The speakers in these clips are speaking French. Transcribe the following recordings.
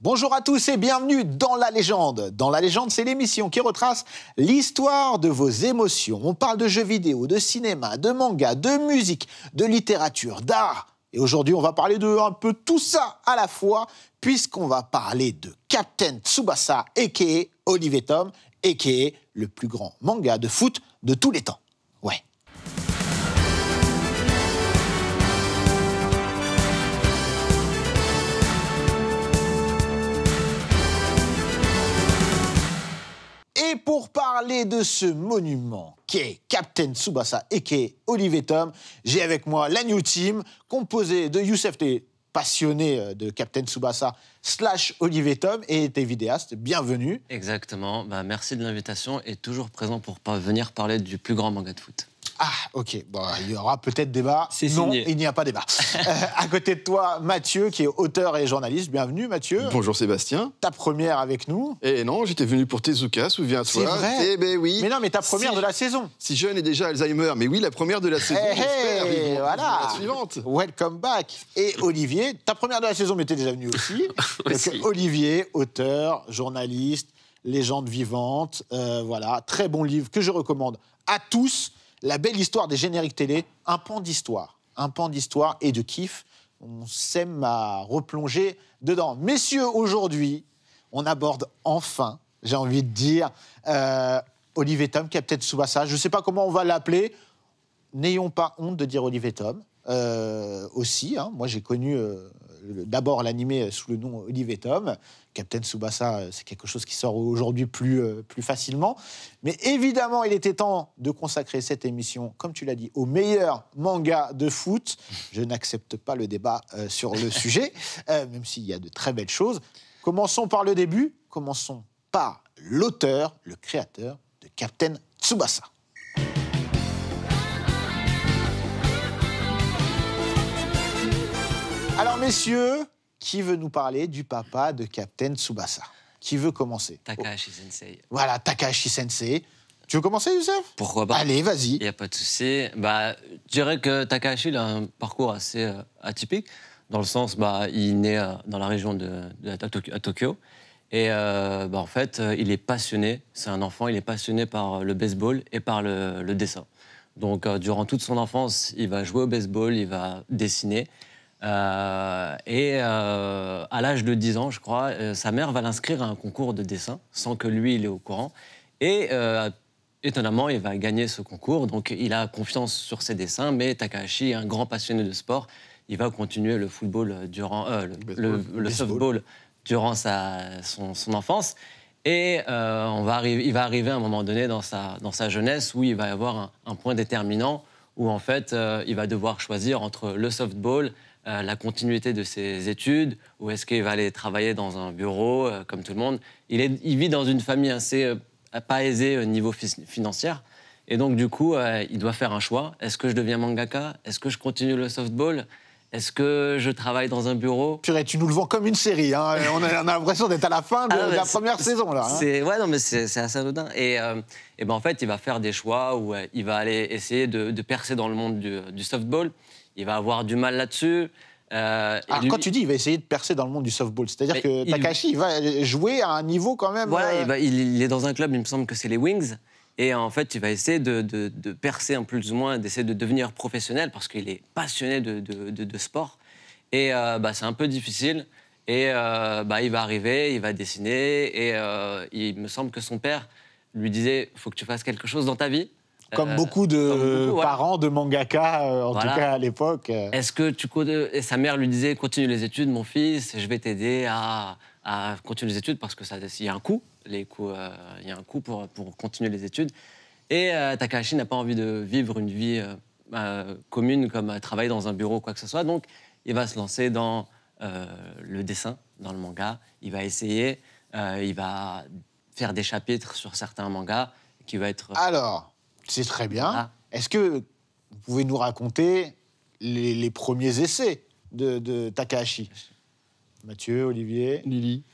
Bonjour à tous et bienvenue dans La Légende. Dans La Légende, c'est l'émission qui retrace l'histoire de vos émotions. On parle de jeux vidéo, de cinéma, de manga, de musique, de littérature, d'art. Et aujourd'hui, on va parler de un peu tout ça à la fois, puisqu'on va parler de Captain Tsubasa, a.k.a. Olivier Tom, a.k.a. le plus grand manga de foot de tous les temps. Ouais. Et pour parler de ce monument qu'est Captain Tsubasa a.k.a. Olivier Tom, j'ai avec moi la New Team, composée de Youssef T, passionné de Captain Tsubasa / Olivier Tom, et t'es vidéaste. Bienvenue. Exactement. Merci de l'invitation et toujours présent pour venir parler du plus grand manga de foot. Ah, ok. Bon, il y aura peut-être débat. C'est non, signé. Il n'y a pas débat. À côté de toi, Mathieu, qui est auteur et journaliste. Bienvenue, Mathieu. Bonjour Sébastien. Ta première avec nous. Eh non, j'étais venu pour Tezuka, souviens-toi. C'est vrai. Eh ben oui. Mais non, mais ta première de la saison. Si jeune est déjà Alzheimer, mais oui, la première de la saison, j'espère. Hey, Vivement voilà. la suivante. Welcome back. Et Olivier, ta première de la saison, mais t'es déjà venu aussi. Aussi. Donc, Olivier, auteur, journaliste, légende vivante. Voilà, très bon livre que je recommande à tous. La belle histoire des génériques télé, un pan d'histoire et de kiff. On s'aime à replonger dedans. Messieurs, aujourd'hui, on aborde enfin, j'ai envie de dire, Olivier Tom, Captain Tsubasa. Je ne sais pas comment on va l'appeler. N'ayons pas honte de dire Olivier Tom. Aussi, hein. Moi, j'ai connu d'abord l'animé sous le nom Olivier Tom. Captain Tsubasa, c'est quelque chose qui sort aujourd'hui plus facilement. Mais évidemment, il était temps de consacrer cette émission, comme tu l'as dit, au meilleur manga de foot. Je n'accepte pas le débat sur le sujet, même s'il y a de très belles choses. Commençons par le début. Commençons par l'auteur, le créateur de Captain Tsubasa. Alors, messieurs, qui veut nous parler du papa de Captain Tsubasa? Qui veut commencer? Takahashi Sensei. Voilà, Takahashi Sensei. Tu veux commencer, Youssef? Pourquoi pas? Allez, vas-y. Il n'y a pas de souci. Je dirais que Takahashi il a un parcours assez atypique, dans le sens, il est né dans la région à Tokyo. Et en fait, il est passionné, c'est un enfant, il est passionné par le baseball et par le dessin. Donc, durant toute son enfance, il va jouer au baseball, il va dessiner. À l'âge de 10 ans, je crois, sa mère va l'inscrire à un concours de dessin, sans que lui, il est au courant. Et étonnamment, il va gagner ce concours. Donc, il a confiance sur ses dessins, mais Takahashi est un grand passionné de sport. Il va continuer le football durant le softball durant son enfance. Et il va arriver à un moment donné dans sa jeunesse où il va y avoir un point déterminant où, en fait, il va devoir choisir entre le softball, la continuité de ses études, ou est-ce qu'il va aller travailler dans un bureau, comme tout le monde. Il vit dans une famille assez pas aisée au niveau financier. Et donc, du coup, il doit faire un choix. Est-ce que je deviens mangaka? Est-ce que je continue le softball? Est-ce que je travaille dans un bureau? Purée, tu nous le vends comme une série. Hein. On a l'impression d'être à la fin de la première saison. Là, hein. Ouais, non, mais c'est assez anodin. Et en fait, il va faire des choix où il va aller essayer de percer dans le monde du softball. Il va avoir du mal là-dessus. Alors, quand tu dis il va essayer de percer dans le monde du softball, c'est-à-dire que Takahashi il va jouer à un niveau quand même... Voilà, il est dans un club, il me semble que c'est les Wings. Et en fait, il va essayer de percer un plus ou moins, d'essayer de devenir professionnel parce qu'il est passionné de sport. Et c'est un peu difficile. Et il va arriver, il va dessiner. Et il me semble que son père lui disait « il faut que tu fasses quelque chose dans ta vie ». Comme beaucoup de parents de mangaka, en tout cas à l'époque. Est-ce que et sa mère lui disait « continue les études, mon fils, je vais t'aider à continuer les études parce que il y a un coût. Il y a un coût pour continuer les études. » Et Takahashi n'a pas envie de vivre une vie commune comme travailler dans un bureau ou quoi que ce soit. Donc, il va se lancer dans le dessin, dans le manga. Il va essayer, il va faire des chapitres sur certains mangas qui va être... Alors... C'est très bien. Ah. Est-ce que vous pouvez nous raconter les premiers essais de Takahashi? Mathieu, Olivier, Lily.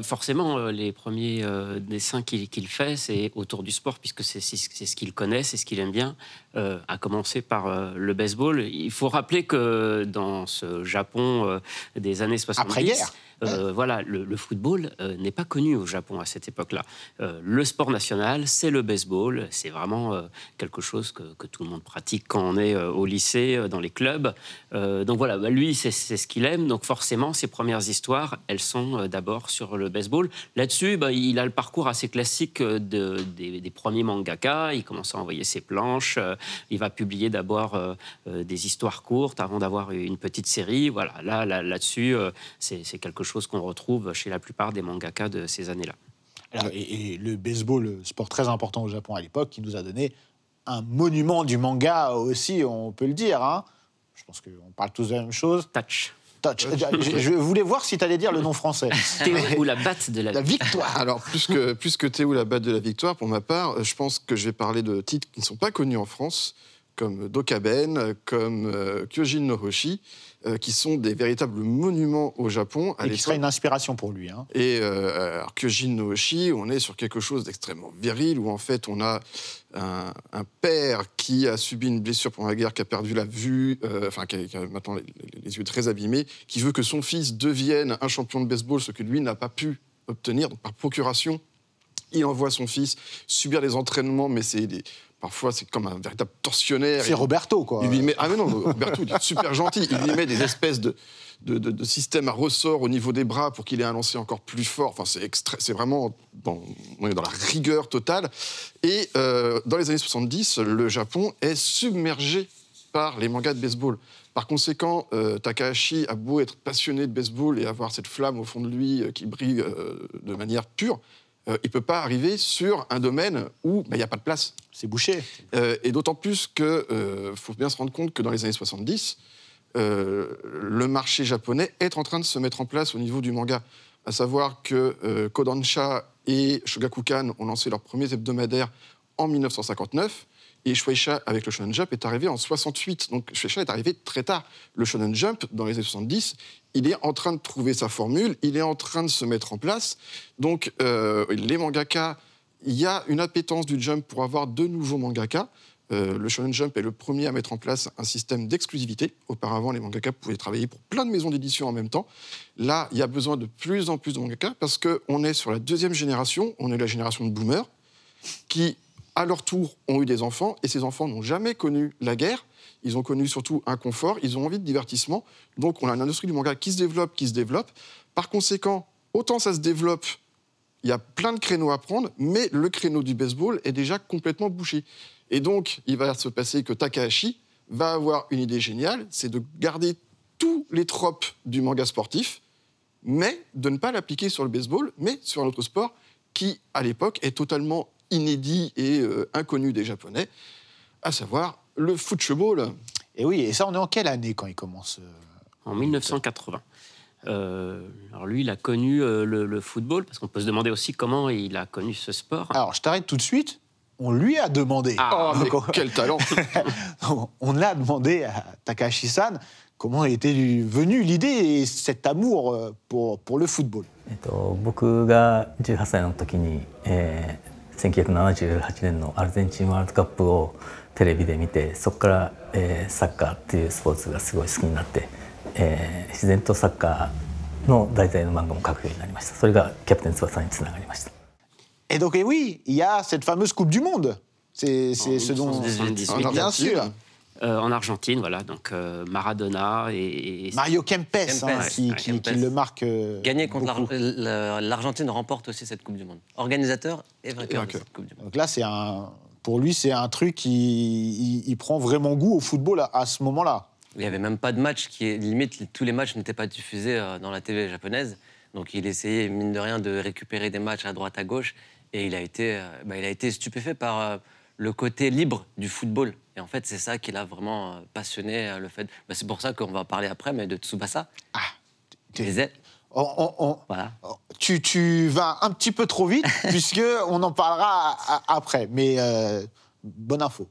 Forcément, les premiers dessins qu'il fait, c'est autour du sport, puisque c'est ce qu'il connaît, c'est ce qu'il aime bien, à commencer par le baseball. Il faut rappeler que dans ce Japon des années 70... Après-guerre. Voilà, le football n'est pas connu au Japon à cette époque-là. Le sport national, c'est le baseball. C'est vraiment quelque chose que tout le monde pratique quand on est au lycée, dans les clubs. Donc voilà, lui, c'est ce qu'il aime. Donc forcément, ses premières histoires, elles sont d'abord sur le baseball. Là-dessus, il a le parcours assez classique des premiers mangaka. Il commence à envoyer ses planches. Il va publier d'abord des histoires courtes avant d'avoir une petite série. Voilà, là-dessus, c'est quelque chose qu'on retrouve chez la plupart des mangakas de ces années-là. Alors, et le baseball, sport très important au Japon à l'époque, qui nous a donné un monument du manga aussi, on peut le dire. Hein. Je pense qu'on parle tous de la même chose. Touch. Je voulais voir si tu allais dire le nom français. Théo ou la batte de la victoire. Alors, plus que Théo, la batte de la victoire, pour ma part, je pense que je vais parler de titres qui ne sont pas connus en France, comme Dokaben, comme Kyojin no Hoshi, qui sont des véritables monuments au Japon. Et qui serait une inspiration pour lui. Hein. Et alors, Kyojin no Hoshi, on est sur quelque chose d'extrêmement viril, où en fait on a un père qui a subi une blessure pendant la guerre, qui a perdu la vue, qui a maintenant les yeux très abîmés, qui veut que son fils devienne un champion de baseball, ce que lui n'a pas pu obtenir, donc par procuration. Il envoie son fils subir des entraînements, mais parfois, c'est comme un véritable tortionnaire. C'est Roberto, quoi. Il lui met... Ah mais non, Roberto, il est super gentil. Il lui met des espèces de systèmes à ressort au niveau des bras pour qu'il ait un lancer encore plus fort. Enfin, c'est vraiment... on est dans la rigueur totale. Et dans les années 70, le Japon est submergé par les mangas de baseball. Par conséquent, Takahashi a beau être passionné de baseball et avoir cette flamme au fond de lui qui brille de manière pure, il ne peut pas arriver sur un domaine où il n'y a pas de place. C'est bouché. Et d'autant plus qu'il faut bien se rendre compte que dans les années 70, le marché japonais est en train de se mettre en place au niveau du manga. À savoir que Kodansha et Shogakukan ont lancé leurs premiers hebdomadaires en 1959, et Shueisha, avec le Shonen Jump, est arrivé en 68. Donc Shueisha est arrivé très tard. Le Shonen Jump, dans les années 70, il est en train de trouver sa formule, il est en train de se mettre en place. Donc les mangakas, il y a une appétence du Jump pour avoir de nouveaux mangakas. Le Shonen Jump est le premier à mettre en place un système d'exclusivité. Auparavant, les mangakas pouvaient travailler pour plein de maisons d'édition en même temps. Là, il y a besoin de plus en plus de mangakas parce qu'on est sur la deuxième génération, on est la génération de boomers, qui, à leur tour, ont eu des enfants, et ces enfants n'ont jamais connu la guerre. Ils ont connu surtout un confort, ils ont envie de divertissement. Donc, on a une industrie du manga qui se développe. Par conséquent, autant ça se développe, il y a plein de créneaux à prendre, mais le créneau du baseball est déjà complètement bouché. Et donc, il va se passer que Takahashi va avoir une idée géniale, c'est de garder tous les tropes du manga sportif, mais de ne pas l'appliquer sur le baseball, mais sur un autre sport qui, à l'époque, est totalement inédit et inconnu des Japonais, à savoir le football. Et oui, et ça, on est en quelle année quand il commence En 1980. Alors lui, il a connu le football, parce qu'on peut se demander aussi comment il a connu ce sport. Alors, je t'arrête tout de suite. On lui a demandé. Ah, mais quel talent. On a demandé à Takahashi-san comment était venue l'idée et cet amour pour le football. 僕が18歳の時に、1978年のアルゼンチンワールドカップをテレビで見て、そこから、サッカーっていうスポーツがすごい好きになって、自然とサッカーの題材の漫画も描くようになりました。それがキャプテン翼につながりました。 Et donc, et oui, il y a cette fameuse Coupe du Monde. C'est ce dont... 1978, bien sûr. En Argentine, voilà, donc Maradona et Mario Kempes, hein, qui le marque. Gagné contre l'Argentine remporte aussi cette Coupe du Monde. Organisateur et vainqueur de cette Coupe du Monde. Donc là, pour lui, c'est un truc il prend vraiment goût au football à ce moment-là. Il n'y avait même pas de match limite, tous les matchs n'étaient pas diffusés dans la télé japonaise. Donc il essayait, mine de rien, de récupérer des matchs à droite, à gauche. Et il a été stupéfait par le côté libre du football. Et en fait, c'est ça qui l'a vraiment passionné. C'est pour ça qu'on va parler après, mais de Tsubasa. Ah, tu disais. Voilà. Tu vas un petit peu trop vite, puisqu'on en parlera après. Mais bonne info.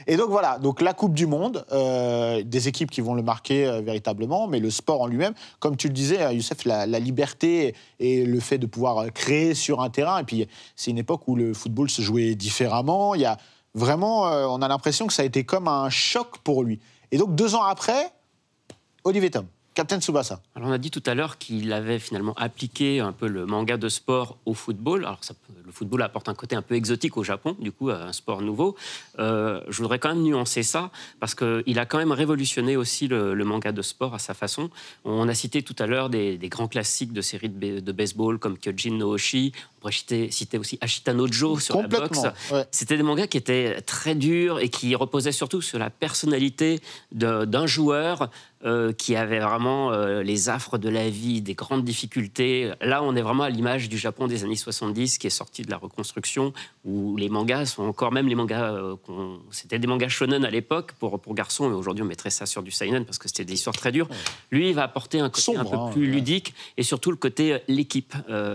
Et donc voilà, donc la Coupe du Monde, des équipes qui vont le marquer véritablement, mais le sport en lui-même, comme tu le disais, Youssef, la liberté et le fait de pouvoir créer sur un terrain. Et puis, c'est une époque où le football se jouait différemment. Il y a vraiment, on a l'impression que ça a été comme un choc pour lui. Et donc, 2 ans après, Olivier Tom. Captain Tsubasa. Alors on a dit tout à l'heure qu'il avait finalement appliqué un peu le manga de sport au football. Alors le football apporte un côté un peu exotique au Japon, du coup un sport nouveau. Je voudrais quand même nuancer ça parce qu'il a quand même révolutionné aussi le manga de sport à sa façon. On a cité tout à l'heure des grands classiques de séries de baseball comme Kyojin no Oshi. On pourrait citer aussi Ashita no Joe sur la boxe. Ouais. C'était des mangas qui étaient très durs et qui reposaient surtout sur la personnalité d'un joueur qui avait vraiment les affres de la vie, des grandes difficultés. Là, on est vraiment à l'image du Japon des années 70 qui est sorti de la reconstruction, où les mangas sont encore même les mangas... c'était des mangas shonen à l'époque pour garçons, mais aujourd'hui on mettrait ça sur du seinen parce que c'était des histoires très dures. Lui, il va apporter un côté sombre, un peu plus ludique et surtout le côté l'équipe.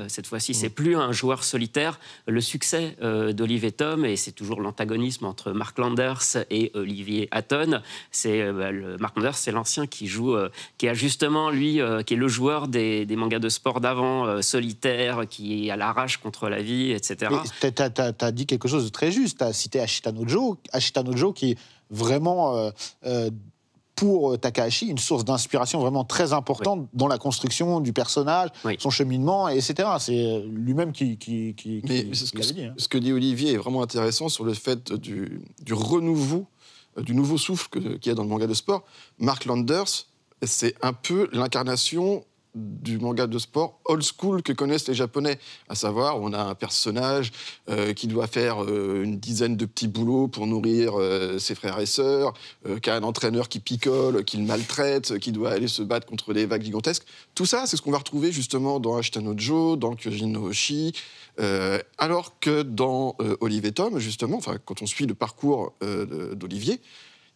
Cette fois-ci, c'est plus un joueur solitaire. Le succès d'Olivier Tom, et c'est toujours l'antagonisme entre Mark Landers et Olivier Hatton, Mark Landers, c'est l'ancien qui joue, qui a justement, lui, qui est le joueur des mangas de sport d'avant, solitaire, qui est à l'arrache contre la vie, etc. Tu as dit quelque chose de très juste. Tu as cité Ashita no Joe qui est vraiment, pour Takahashi, une source d'inspiration vraiment très importante dans la construction du personnage, son cheminement, etc. C'est lui-même qui l'avait dit. Ce que dit Olivier est vraiment intéressant sur le fait du renouveau, du nouveau souffle qu'il y a dans le manga de sport. Mark Landers, c'est un peu l'incarnation du manga de sport old school que connaissent les Japonais, à savoir on a un personnage qui doit faire une dizaine de petits boulots pour nourrir ses frères et sœurs, qui a un entraîneur qui picole, qui le maltraite, qui doit aller se battre contre des vagues gigantesques. Tout ça, c'est ce qu'on va retrouver justement dans Ashita no Joe, dans Kyojin no Oshi, alors que dans Olivier Tom, justement, quand on suit le parcours d'Olivier,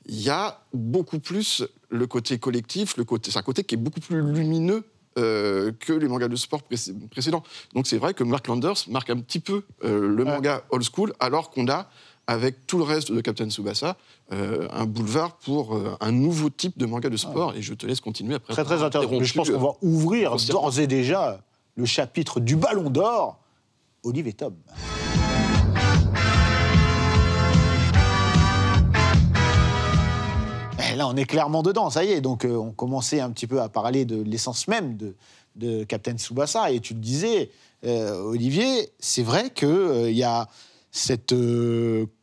il y a beaucoup plus le côté collectif, c'est un côté qui est beaucoup plus lumineux que les mangas de sport précédents. Donc c'est vrai que Mark Landers marque un petit peu le manga old school, alors qu'on a, avec tout le reste de Captain Tsubasa, un boulevard pour un nouveau type de manga de sport. Et je te laisse continuer après. Très intéressant. Mais je pense qu'on va ouvrir d'ores et déjà le chapitre du Ballon d'Or, Olivier Tom. Là, on est clairement dedans, ça y est. Donc, on commençait un petit peu à parler de l'essence même de Captain Tsubasa. Et tu le disais, Olivier, c'est vrai qu'il y a cette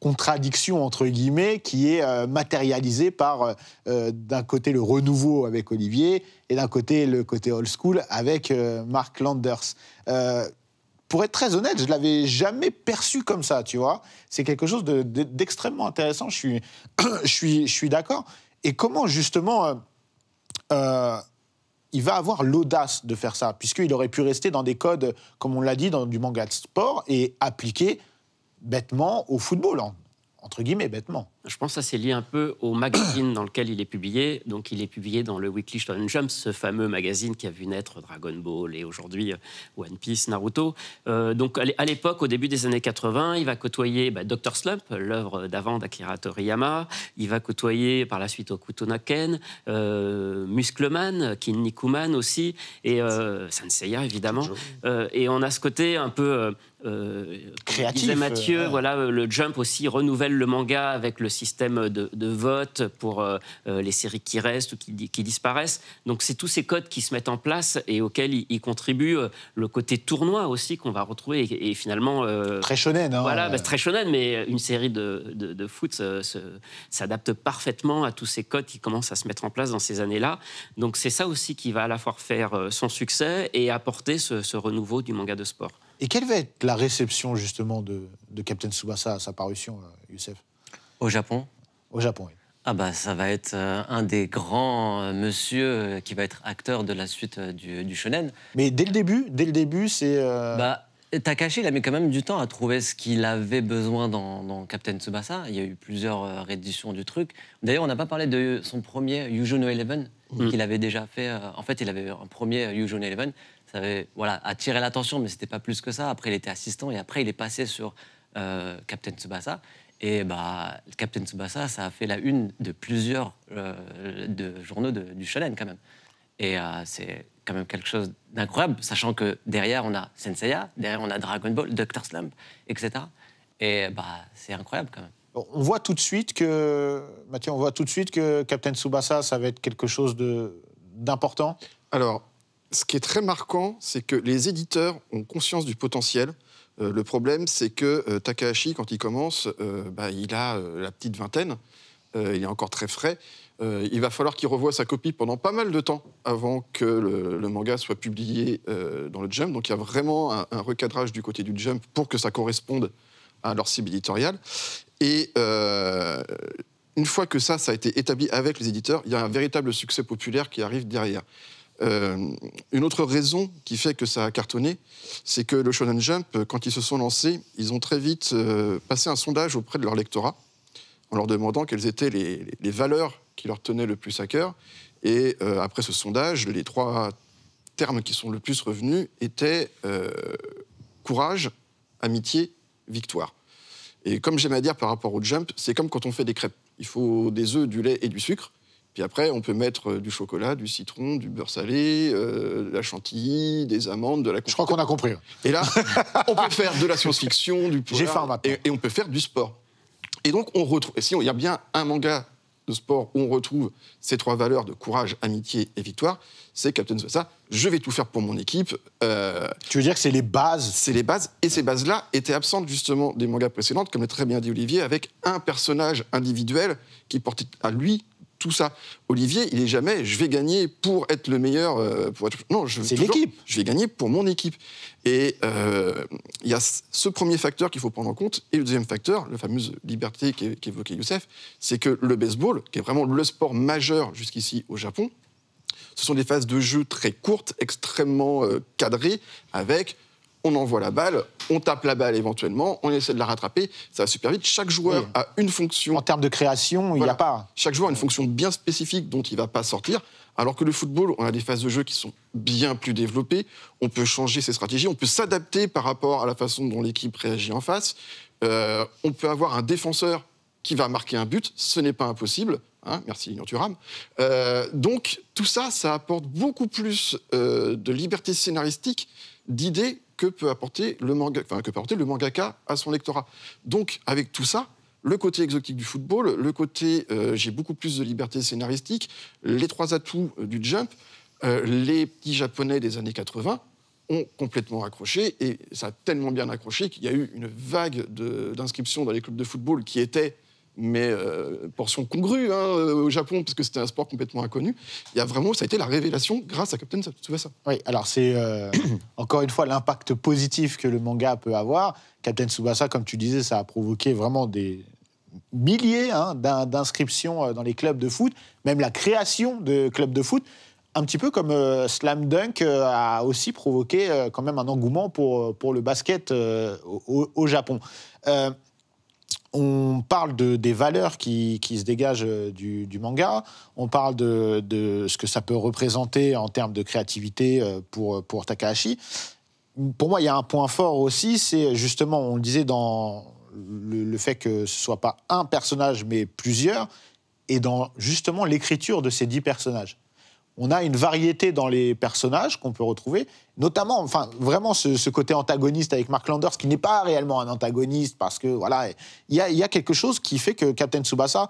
contradiction, entre guillemets, qui est matérialisée par, d'un côté, le renouveau avec Olivier, et d'un côté, le côté old school avec Mark Landers. Pour être très honnête, je ne l'avais jamais perçu comme ça, tu vois. C'est quelque chose d'extrêmement intéressant, je suis d'accord. Et comment, justement, il va avoir l'audace de faire ça, puisqu'il aurait pu rester dans des codes, comme on l'a dit, dans du manga de sport, et appliquer bêtement au football, entre guillemets, bêtement. Je pense que ça c'est lié un peu au magazine dans lequel il est publié. Donc il est publié dans le Weekly Shonen Jump, ce fameux magazine qui a vu naître Dragon Ball et aujourd'hui One Piece, Naruto. Donc à l'époque, au début des années 80, il va côtoyer Dr. Slump, l'œuvre d'avant d'Akira Toriyama. Il va côtoyer par la suite Hokuto no Ken, Muscleman, Kinnikuman aussi, et Sanseiya évidemment. Et on a ce côté un peu... créatif. Disait Mathieu, voilà, le Jump aussi renouvelle le manga avec le système de vote pour les séries qui restent ou qui disparaissent. Donc c'est tous ces codes qui se mettent en place et auxquels il contribue. Le côté tournoi aussi qu'on va retrouver et finalement... très shonen. Voilà, très shonen, mais une série de foot s'adapte parfaitement à tous ces codes qui commencent à se mettre en place dans ces années-là. Donc c'est ça aussi qui va à la fois faire son succès et apporter ce renouveau du manga de sport. Et quelle va être la réception, justement, de Captain Tsubasa à sa parution, Youssef ? Au Japon ? Au Japon, oui. Ah ça va être un des grands monsieur qui va être acteur de la suite du shonen. Mais dès le début, c'est... Takahashi, il a mis quand même du temps à trouver ce qu'il avait besoin dans Captain Tsubasa. Il y a eu plusieurs rééditions du truc. D'ailleurs, on n'a pas parlé de son premier Yujo no Eleven, qu'il avait déjà fait. En fait, il avait un premier Yujo no Eleven. Ça avait attiré l'attention, mais c'était pas plus que ça. Après, il était assistant et après, il est passé sur Captain Tsubasa. Et Captain Tsubasa, ça a fait la une de plusieurs journaux du shonen quand même. Et c'est quand même quelque chose d'incroyable, sachant que derrière, on a Sanseiya, derrière, on a Dragon Ball, Dr. Slump, etc. Et c'est incroyable quand même. On voit tout de suite que, Mathieu, Captain Tsubasa, ça va être quelque chose de d'important? Alors, ce qui est très marquant, c'est que les éditeurs ont conscience du potentiel. Le problème, c'est que Takahashi, quand il commence, il a la petite vingtaine, il est encore très frais. Il va falloir qu'il revoie sa copie pendant pas mal de temps avant que le manga soit publié dans le Jump. Donc il y a vraiment un recadrage du côté du Jump pour que ça corresponde à leur cible éditoriale. Et une fois que ça a été établi avec les éditeurs, il y a un véritable succès populaire qui arrive derrière. Une autre raison qui fait que ça a cartonné, c'est que le Shonen Jump, quand ils se sont lancés, ils ont très vite passé un sondage auprès de leur lectorat en leur demandant quelles étaient les valeurs qui leur tenaient le plus à cœur. Et après ce sondage, les 3 termes qui sont le plus revenus étaient courage, amitié, victoire. Et comme j'aime à dire par rapport au Jump, c'est comme quand on fait des crêpes. Il faut des œufs, du lait et du sucre. Puis après, on peut mettre du chocolat, du citron, du beurre salé, de la chantilly, des amandes, de la... Je crois qu'on a compris. Et là, on peut faire de la science-fiction, du polar, J'ai faim maintenant. et on peut faire du sport. Et donc, on retrouve... Et sinon, il y a bien un manga de sport où on retrouve ces 3 valeurs de courage, amitié et victoire, c'est Captain Tsubasa. Je vais tout faire pour mon équipe. Tu veux dire que c'est les bases? C'est les bases. Et ces bases-là étaient absentes justement des mangas précédents, comme l'a très bien dit Olivier, avec un personnage individuel qui portait à lui tout ça. Olivier, il est jamais « je vais gagner pour être le meilleur ». Non, c'est l'équipe. Je vais gagner pour mon équipe. Et il y a ce premier facteur qu'il faut prendre en compte. Et le deuxième facteur, la fameuse liberté qu'évoquait Youssef, c'est que le baseball, qui est vraiment le sport majeur jusqu'ici au Japon, ce sont des phases de jeu très courtes, extrêmement cadrées, avec... on envoie la balle, on tape la balle éventuellement, on essaie de la rattraper, ça va super vite. Chaque joueur a une fonction... En termes de création, il n'y a pas... Chaque joueur a une fonction bien spécifique dont il ne va pas sortir, alors que le football, on a des phases de jeu qui sont bien plus développées, on peut changer ses stratégies, on peut s'adapter par rapport à la façon dont l'équipe réagit en face, on peut avoir un défenseur qui va marquer un but, ce n'est pas impossible, hein, merci Lilian Thuram. Donc tout ça, ça apporte beaucoup plus de liberté scénaristique, d'idées que peut apporter le mangaka à son lectorat. Donc, avec tout ça, le côté exotique du football, le côté j'ai beaucoup plus de liberté scénaristique, les 3 atouts du Jump, les petits Japonais des années 80 ont complètement accroché, et ça a tellement bien accroché qu'il y a eu une vague d'inscriptions dans les clubs de football qui étaient portion congrue au Japon, parce que c'était un sport complètement inconnu. Ça a été la révélation grâce à Captain Tsubasa. Oui, alors c'est encore une fois l'impact positif que le manga peut avoir. Captain Tsubasa, comme tu disais, ça a provoqué vraiment des milliers d'inscriptions dans les clubs de foot, même la création de clubs de foot, un petit peu comme Slam Dunk a aussi provoqué quand même un engouement pour le basket au Japon. On parle des valeurs qui se dégagent du manga, on parle de ce que ça peut représenter en termes de créativité pour Takahashi. Pour moi, il y a un point fort aussi, c'est justement, on le disait, dans le fait que ce ne soit pas un personnage, mais plusieurs, et dans justement l'écriture de ces 10 personnages. On a une variété dans les personnages qu'on peut retrouver, notamment, enfin, vraiment ce côté antagoniste avec Mark Landers, qui n'est pas réellement un antagoniste, parce que, voilà, il y a quelque chose qui fait que Captain Tsubasa,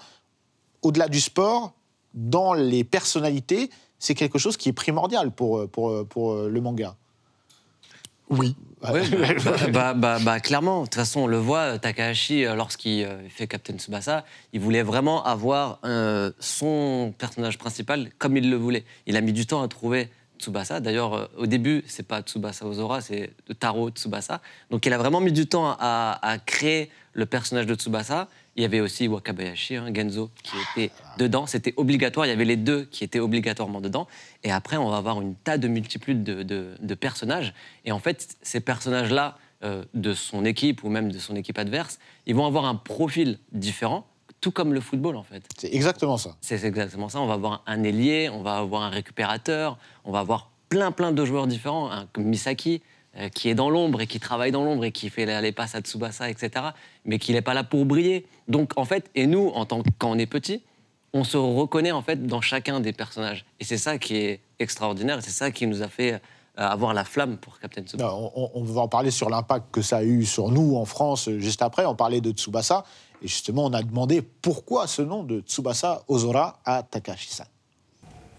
au-delà du sport, dans les personnalités, c'est quelque chose qui est primordial pour le manga. Oui. Ouais, clairement. De toute façon, on le voit, Takahashi, lorsqu'il fait Captain Tsubasa, il voulait vraiment avoir son personnage principal comme il le voulait. Il a mis du temps à trouver Tsubasa. D'ailleurs, au début, c'est pas Tsubasa Ozora, c'est Taro Tsubasa. Donc, il a vraiment mis du temps à créer le personnage de Tsubasa. Il y avait aussi Wakabayashi, Genzo, qui était dedans. C'était obligatoire. Il y avait les 2 qui étaient obligatoirement dedans. Et après, on va avoir une tas de multitudes de personnages. Et en fait, ces personnages-là, de son équipe ou même de son équipe adverse, ils vont avoir un profil différent, tout comme le football, en fait. C'est exactement ça. C'est exactement ça. On va avoir un ailier, on va avoir un récupérateur, on va avoir plein de joueurs différents, comme Misaki, qui est dans l'ombre et qui travaille dans l'ombre et qui fait les passes à Tsubasa, etc., mais qui n'est pas là pour briller. Donc, en fait, et nous, quand on est petit, on se reconnaît, en fait, dans chacun des personnages. Et c'est ça qui est extraordinaire, et c'est ça qui nous a fait avoir la flamme pour Captain Tsubasa. On va en parler sur l'impact que ça a eu sur nous, en France, juste après. On parlait de Tsubasa, et justement, on a demandé pourquoi ce nom de Tsubasa Ozora à Takahashi-san.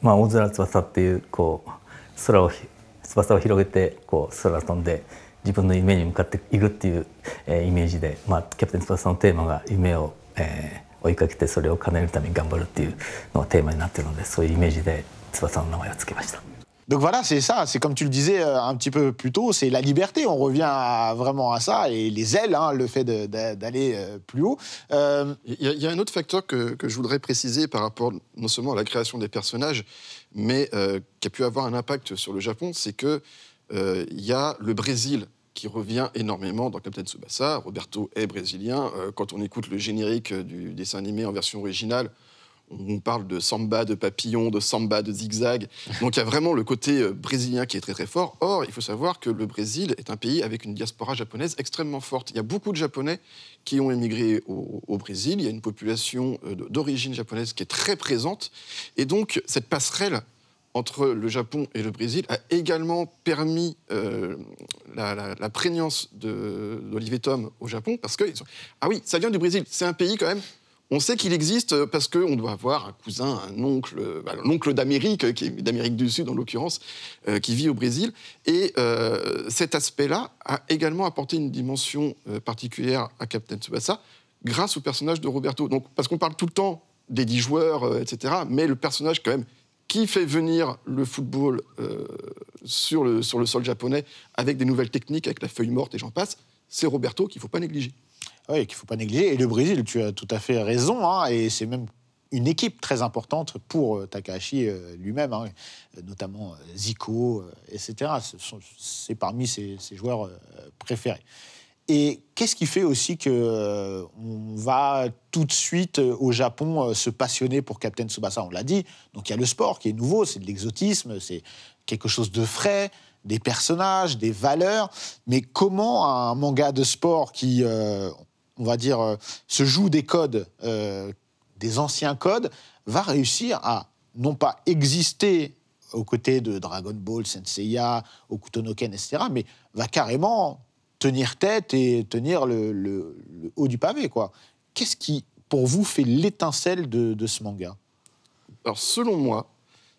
まあ、大空翼っていうこう翼を広げてこう空飛んで自分の夢に向かっていくっていう、イメージで、まあ、キャプテン翼のテーマが夢を、追いかけてそれを叶えるために頑張るっていうのがテーマになっているので、そういうイメージで翼の名前を付けました。Donc voilà, c'est ça, c'est comme tu le disais un petit peu plus tôt, c'est la liberté, on revient vraiment à ça, et les ailes, hein, le fait d'aller plus haut. Il y a un autre facteur que je voudrais préciser par rapport non seulement à la création des personnages, mais qui a pu avoir un impact sur le Japon, c'est qu'il y a le Brésil qui revient énormément dans Captain Tsubasa. Roberto est brésilien. Quand on écoute le générique du dessin animé en version originale, on parle de samba, de papillon, de samba, de zigzag. Donc il y a vraiment le côté brésilien qui est très très fort. Or, il faut savoir que le Brésil est un pays avec une diaspora japonaise extrêmement forte. Il y a beaucoup de Japonais qui ont émigré au Brésil. Il y a une population d'origine japonaise qui est très présente. Et donc, cette passerelle entre le Japon et le Brésil a également permis la prégnance d'Olivier Tom au Japon, parce que ah oui, ça vient du Brésil, c'est un pays quand même, on sait qu'il existe parce qu'on doit avoir un cousin, un oncle, l'oncle d'Amérique, qui est d'Amérique du Sud en l'occurrence, qui vit au Brésil, et cet aspect-là a également apporté une dimension particulière à Captain Tsubasa grâce au personnage de Roberto. Donc, parce qu'on parle tout le temps des 10 joueurs, etc., mais le personnage quand même qui fait venir le football sur le sol japonais avec des nouvelles techniques, avec la feuille morte et j'en passe, c'est Roberto qu'il ne faut pas négliger. Oui, qu'il ne faut pas négliger. Et le Brésil, tu as tout à fait raison, hein, et c'est même une équipe très importante pour Takahashi lui-même, hein, notamment Zico, etc. C'est parmi ses joueurs préférés. Et qu'est-ce qui fait aussi qu'on va tout de suite au Japon se passionner pour Captain Tsubasa? On l'a dit, donc il y a le sport qui est nouveau, c'est de l'exotisme, c'est quelque chose de frais, des personnages, des valeurs. Mais comment un manga de sport qui, on va dire, se joue des codes, des anciens codes, va réussir à non pas exister aux côtés de Dragon Ball, Senseiya, Hokuto no Ken, etc., mais va carrément tenir tête et tenir le haut du pavé, quoi. Qu'est-ce qui, pour vous, fait l'étincelle de ce manga? Alors, selon moi,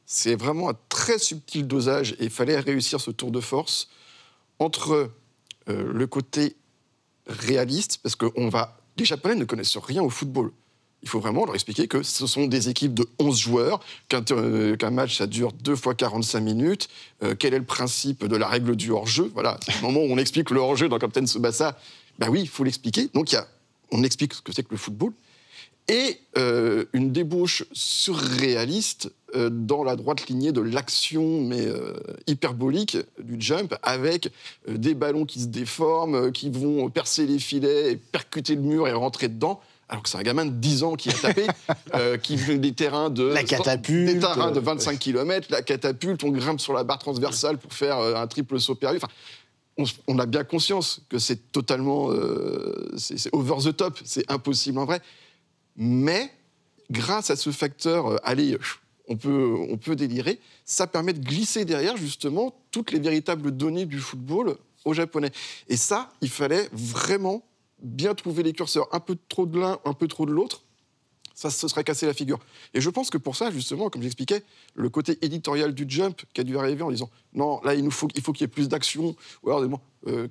c'est vraiment un très subtil dosage et il fallait réussir ce tour de force entre le côté réaliste, parce que les Japonais ne connaissent rien au football. Il faut vraiment leur expliquer que ce sont des équipes de 11 joueurs, qu'un match, ça dure 2 fois 45 minutes, quel est le principe de la règle du hors-jeu. Voilà, c'est le moment où on explique le hors-jeu dans Captain Tsubasa. Ben oui, il faut l'expliquer. Donc, on explique ce que c'est que le football. Et une débauche surréaliste dans la droite lignée de l'action, mais hyperbolique, du jump, avec des ballons qui se déforment, qui vont percer les filets, et percuter le mur et rentrer dedans. Alors que c'est un gamin de 10 ans qui a tapé, qui veut des terrains de... La catapulte. Des terrains de 25 km, la catapulte, on grimpe sur la barre transversale pour faire un triple saut perdu. Enfin, on a bien conscience que c'est totalement... c'est over the top, c'est impossible en vrai. Mais, grâce à ce facteur, allez, on peut délirer, ça permet de glisser derrière, justement, toutes les véritables données du football aux Japonais. Et ça, il fallait vraiment bien trouver les curseurs, un peu trop de l'un, un peu trop de l'autre, ça se serait cassé la figure. Et je pense que pour ça, justement, comme j'expliquais, le côté éditorial du Jump qui a dû arriver en disant « Non, là, il faut qu'il y ait plus d'action. » Ou alors,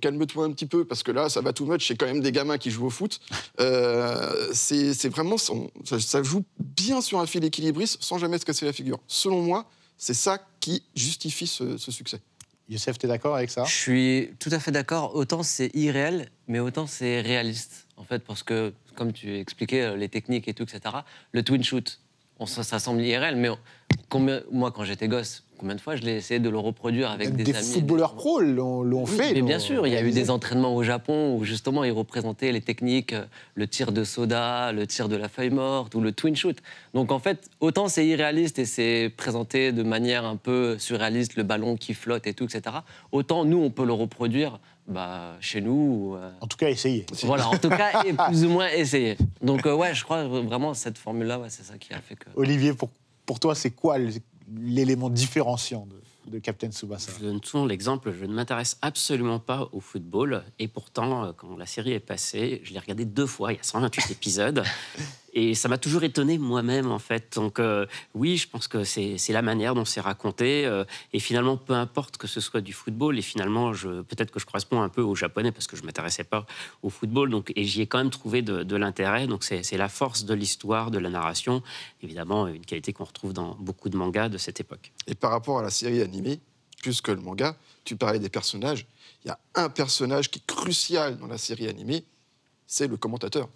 calme-toi un petit peu, parce que là, ça va too much, c'est quand même des gamins qui jouent au foot. C'est vraiment... Ça joue bien sur un fil équilibriste sans jamais se casser la figure. Selon moi, c'est ça qui justifie ce succès. Youssef, tu es d'accord avec ça? Je suis tout à fait d'accord. Autant c'est irréel, mais autant c'est réaliste. En fait, parce que, comme tu expliquais, les techniques et tout, etc., le twin shoot, ça semble irréel, mais moi, quand j'étais gosse, combien de fois je l'ai essayé de le reproduire avec Même des amis. Des footballeurs pros l'ont fait. Mais bien sûr, il y a eu des entraînements au Japon où justement ils représentaient les techniques, le tir de soda, le tir de la feuille morte ou le twin shoot. Donc en fait, autant c'est irréaliste et c'est présenté de manière un peu surréaliste, le ballon qui flotte et tout, etc. Autant nous, on peut le reproduire chez nous. En tout cas, essayer. Voilà, en tout cas, et plus ou moins essayer. Donc ouais, je crois vraiment cette formule-là, c'est ça qui a fait que... Olivier, pour toi, c'est quoi l'élément différenciant de Captain Tsubasa? Je donne souvent l'exemple, je ne m'intéresse absolument pas au football. Et pourtant, quand la série est passée, je l'ai regardée 2 fois, il y a 128 épisodes. Et ça m'a toujours étonné moi-même, en fait. Donc, oui, je pense que c'est la manière dont c'est raconté. Et finalement, peu importe que ce soit du football, et finalement, peut-être que je corresponds un peu aux Japonais, parce que je ne m'intéressais pas au football. Donc, et j'y ai quand même trouvé de l'intérêt. Donc, c'est la force de l'histoire, de la narration. Évidemment, une qualité qu'on retrouve dans beaucoup de mangas de cette époque. Et par rapport à la série animée, plus que le manga, tu parlais des personnages. Il y a un personnage qui est crucial dans la série animée, c'est le commentateur.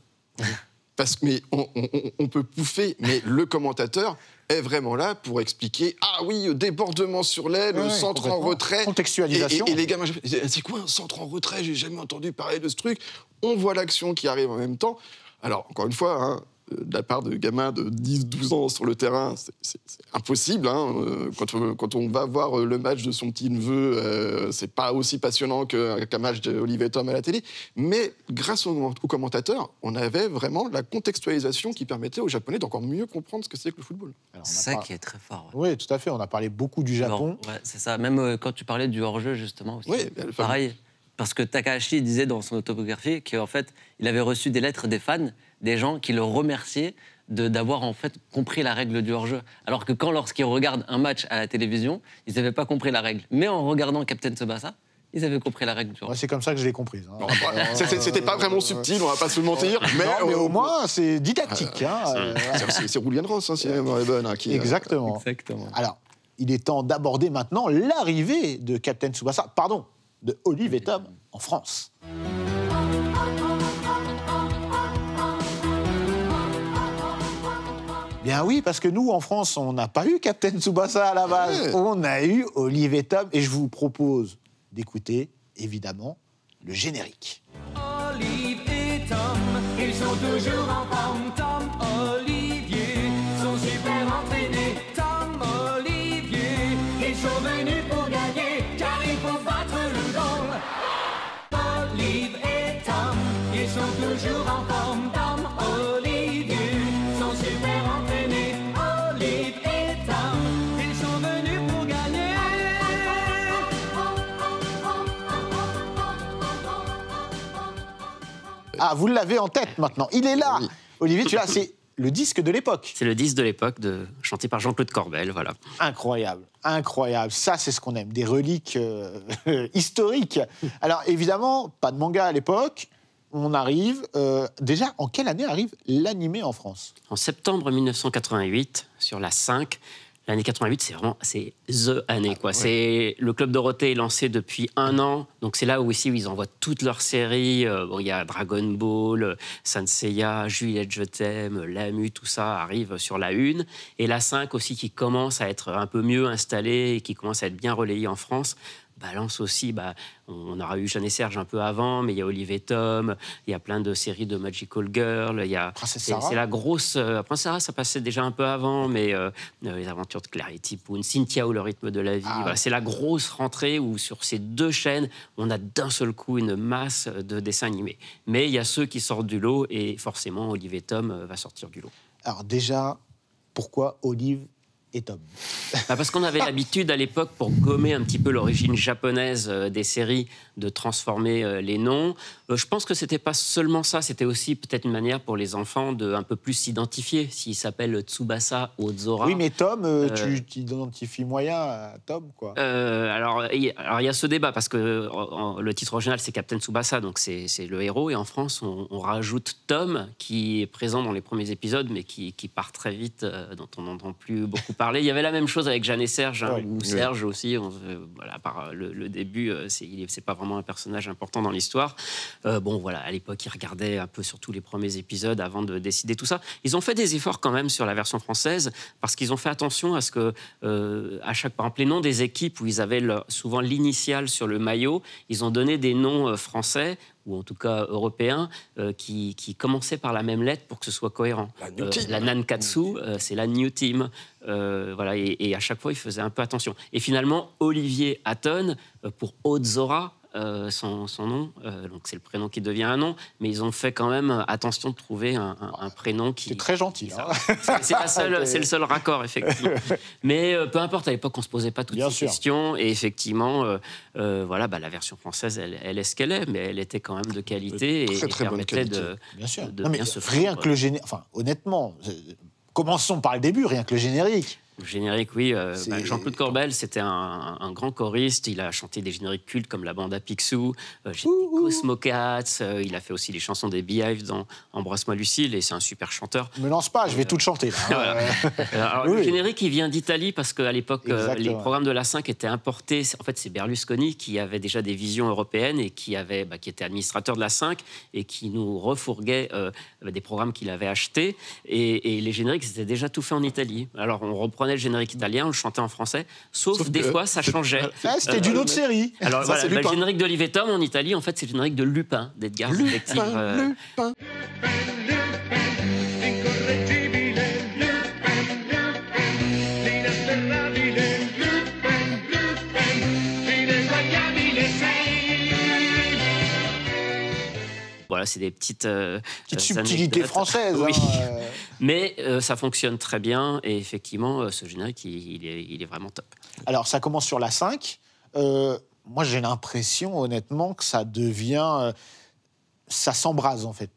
Parce que on peut pouffer, mais le commentateur est vraiment là pour expliquer « Ah oui, débordement sur l'aile, centre en retrait. » Contextualisation. Et les gamins, c'est quoi un centre en retrait? J'ai jamais entendu parler de ce truc. On voit l'action qui arrive en même temps. Alors, encore une fois, hein, de la part de gamins de 10-12 ans sur le terrain, c'est impossible. Hein. Quand on va voir le match de son petit-neveu, c'est pas aussi passionnant qu'un match d'Olivier Tom à la télé. Mais grâce aux commentateurs, on avait vraiment la contextualisation qui permettait aux Japonais d'encore mieux comprendre ce que c'est que le football. C'est ça qui est très fort. Ouais. Oui, tout à fait. On a parlé beaucoup du Japon. Ouais, c'est ça. Même quand tu parlais du hors-jeu, justement, aussi. Oui, pareil. Parce que Takahashi disait dans son autobiographie qu'en fait, il avait reçu des lettres des fans, des gens qui le remerciaient d'avoir en fait compris la règle du hors-jeu. Alors que lorsqu'ils regardent un match à la télévision, ils n'avaient pas compris la règle. Mais en regardant Captain Tsubasa, ils avaient compris la règle du hors-jeu. Ouais, c'est comme ça que je l'ai comprise. Hein. C'était pas vraiment subtil, on va pas se mentir. Mais au moins, c'est didactique. C'est Julian Ross, hein, si la mémoire est bonne. Qui, Exactement. Alors, il est temps d'aborder maintenant l'arrivée de Captain Tsubasa, de Olive et Tom en France. Bien oui, parce que nous, en France, on n'a pas eu Captain Tsubasa à la base. Ouais. On a eu Olive et Tom, et je vous propose d'écouter, évidemment, le générique. Olive et Tom, ils sont toujours en forme. Tom, Olivier, sont super entraînés. Tom, Olivier, ils sont venus pour gagner, car il faut battre le goal. Olive et Tom, ils sont toujours en forme. Tom, Olivier, sont super entraînés. Olive et Tom, ils sont venus pour gagner. Ah, vous l'avez en tête maintenant. Il est là. Oui. Olivier, tu l'as, c'est le disque de l'époque. C'est le disque de l'époque, chanté par Jean-Claude Corbel, voilà. Incroyable, incroyable. Ça, c'est ce qu'on aime, des reliques historiques. Alors, évidemment, pas de manga à l'époque. On arrive... déjà, en quelle année arrive l'animé en France? En septembre 1988, sur la 5... L'année 88, c'est the année, quoi. Ouais. C'est le Club Dorothée est lancé depuis 1 an, donc c'est là où ils envoient toutes leurs séries. Bon, il y a Dragon Ball, Sanseiya, Juliette je t'aime, Lamu, tout ça arrive sur la 1. Et la 5 aussi qui commence à être un peu mieux installée et qui commence à être bien relayée en France. Balance aussi, on aura eu Jeanne et Serge un peu avant, mais il y a Olive et Tom, il y a plein de séries de Magical Girl, il y a... C'est la grosse... Princesse Sarah, ça passait déjà un peu avant, mais les aventures de Clarity Poon, Cynthia ou le rythme de la vie, voilà, c'est la grosse rentrée où sur ces 2 chaînes, on a d'un seul coup une masse de dessins animés. Mais il y a ceux qui sortent du lot, et forcément, Olive et Tom va sortir du lot. Alors déjà, pourquoi Olive et Tom? Parce qu'on avait l'habitude à l'époque, pour gommer un petit peu l'origine japonaise des séries, de transformer les noms. Je pense que c'était pas seulement ça, c'était aussi peut-être une manière pour les enfants de un peu plus s'identifier. S'il s'appelle Tsubasa Ozora. Oui, mais Tom, tu t'identifies moyen à Tom, quoi. Alors, il y a ce débat, parce que le titre original, c'est Captain Tsubasa, donc c'est le héros. Et en France, on rajoute Tom, qui est présent dans les premiers épisodes, mais qui part très vite, dont on n'entend plus beaucoup parler. Il y avait la même chose avec Jeanne et Serge, ou Serge aussi. Voilà, par le début, c'est pas vraiment un personnage important dans l'histoire. Bon, voilà, à l'époque, ils regardaient un peu surtout les premiers épisodes avant de décider tout ça. Ils ont fait des efforts quand même sur la version française, parce qu'ils ont fait attention à ce que, à chaque, par exemple, les noms des équipes où ils avaient souvent l'initiale sur le maillot, ils ont donné des noms français, ou en tout cas européens, qui commençaient par la même lettre pour que ce soit cohérent. La Nankatsu, c'est la New Team. Voilà, et à chaque fois, ils faisaient un peu attention. Et finalement, Olivier Hatton, pour Ozora, son nom, donc c'est le prénom qui devient un nom, mais ils ont fait quand même attention de trouver un prénom qui... C'est très gentil. Hein. C'est le seul raccord, effectivement. Mais peu importe, à l'époque, on ne se posait pas toutes Bien ces sûr. questions. Et effectivement, voilà, la version française, elle est ce qu'elle est, mais elle était quand même de qualité et Très, très bonne permettait qualité. Bien sûr. de Non, mais bien se rien fondre. que le générique. Enfin, honnêtement, commençons par le début, rien que le générique. Le générique, oui. C'est- Jean-Claude Corbel, c'était un grand choriste. Il a chanté des génériques cultes comme La Bande à Picsou, Cosmo Cats. Il a fait aussi les chansons des Beehive dans Embrasse-moi Lucille, et c'est un super chanteur. Me lance pas, je vais tout chanter. Là, hein. Voilà. Alors, Oui. Le générique, il vient d'Italie parce qu'à l'époque, Exactement. les programmes de la 5 étaient importés. En fait, c'est Berlusconi qui avait déjà des visions européennes et qui était administrateur de la 5 et qui nous refourguait des programmes qu'il avait achetés. Et les génériques, c'était déjà tout fait en Italie. Alors, on reprenait le générique italien, on le chantait en français, sauf des que- fois, ça changeait. Ah, c'était d'une autre série. Alors, Ça, voilà, c'est le Lupin. générique d'Olivier Tom en Italie, en fait, c'est le générique de Lupin, d'Edgar Detective. Lupin. Incorreggibile Lupin, l'inafferrabile Lupin, l'ineguagliabile sei. Voilà, c'est des petites Subtilité anecdotes. française. Oui. Hein, Mais ça fonctionne très bien et effectivement, ce générique, il est vraiment top. Alors, ça commence sur la 5. Moi, j'ai l'impression, honnêtement, que ça devient... ça s'embrase, en fait.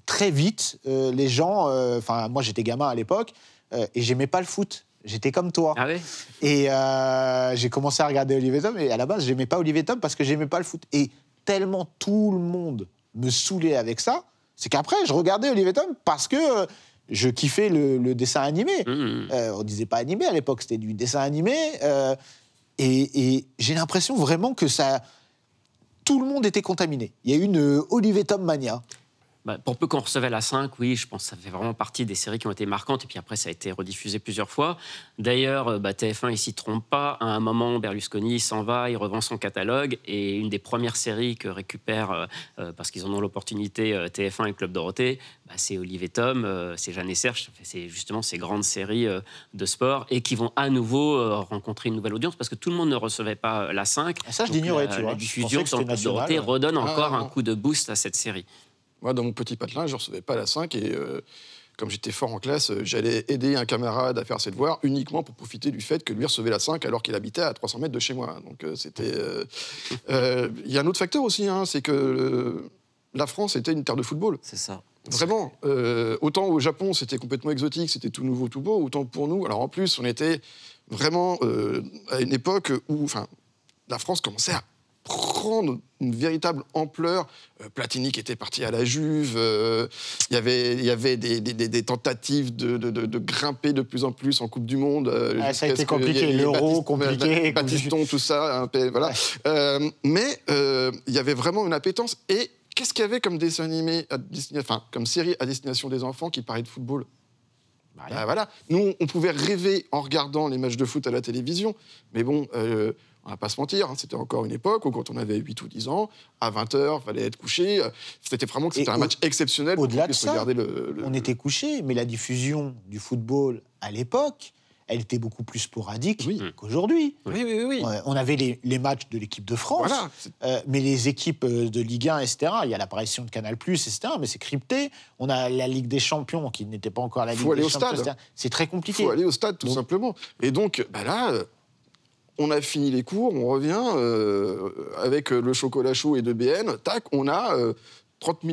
Très vite, les gens... Enfin, moi, j'étais gamin à l'époque et j'aimais pas le foot. J'étais comme toi. Ah oui. Et j'ai commencé à regarder Olivier Tom. Et à la base, j'aimais pas Olivier Tom parce que j'aimais pas le foot. Et tellement tout le monde me saoulait avec ça, c'est qu'après, je regardais Olivier Tom parce que je kiffais le dessin animé. On disait pas animé à l'époque, c'était du dessin animé. Et j'ai l'impression vraiment que ça... Tout le monde était contaminé. Il y a eu une Olivier Tom mania. Bah, pour peu qu'on recevait la 5, oui, je pense que ça fait vraiment partie des séries qui ont été marquantes. Et puis après, ça a été rediffusé plusieurs fois. D'ailleurs, TF1, il ne s'y trompe pas. À un moment, Berlusconi s'en va, il revend son catalogue. Et une des premières séries que récupère, parce qu'ils en ont l'opportunité, TF1 et le Club Dorothée, c'est Olivier Tom, c'est Jeanne et Serge. C'est justement ces grandes séries de sport et qui vont à nouveau rencontrer une nouvelle audience parce que tout le monde ne recevait pas la 5. Ça, je Donc, l'ignorais, tu vois. La Je diffusion pensais que sur le c'était Club Dorothée national. redonne encore Ah, un non. coup de boost à cette série. Moi, dans mon petit patelin, je ne recevais pas la 5 et comme j'étais fort en classe, j'allais aider un camarade à faire ses devoirs uniquement pour profiter du fait que lui recevait la 5 alors qu'il habitait à 300 mètres de chez moi. Donc c'était... Il y a un autre facteur aussi, hein, c'est que la France était une terre de football. C'est ça. Vraiment. Autant au Japon, c'était complètement exotique, c'était tout nouveau, tout beau, autant pour nous. Alors en plus, on était vraiment à une époque où la France commençait à prendre une véritable ampleur. Platini qui était parti à la Juve, il y avait des tentatives de grimper de plus en plus en Coupe du Monde. Ça a jusqu'à été ce que compliqué, il y ait l'Euro, compliqué. Batiston, tout ça, voilà. Mais il y avait vraiment une appétence. Et qu'est-ce qu'il y avait comme dessin animé, comme série à destination des enfants qui parlait de football ? Voilà. Nous, on pouvait rêver en regardant les matchs de foot à la télévision, mais bon, on va pas se mentir, c'était encore une époque où quand on avait 8 ou 10 ans, à 20h, il fallait être couché. C'était vraiment que c'était un match exceptionnel pour qu'on Au-delà de puisse ça, regarder on était couchés, mais la diffusion du football à l'époque, elle était beaucoup plus sporadique qu'aujourd'hui. Oui. Ouais, on avait les matchs de l'équipe de France, Voilà. mais les équipes de Ligue 1, etc., il y a l'apparition de Canal+, etc., mais c'est crypté. On a la Ligue des Champions, qui n'était pas encore la Ligue aller des au Champions, stade. etc. C'est très Il compliqué. faut aller au stade, tout Donc- simplement. Et donc, là, on a fini les cours, on revient avec le chocolat chaud et 2 BN, tac, on a 20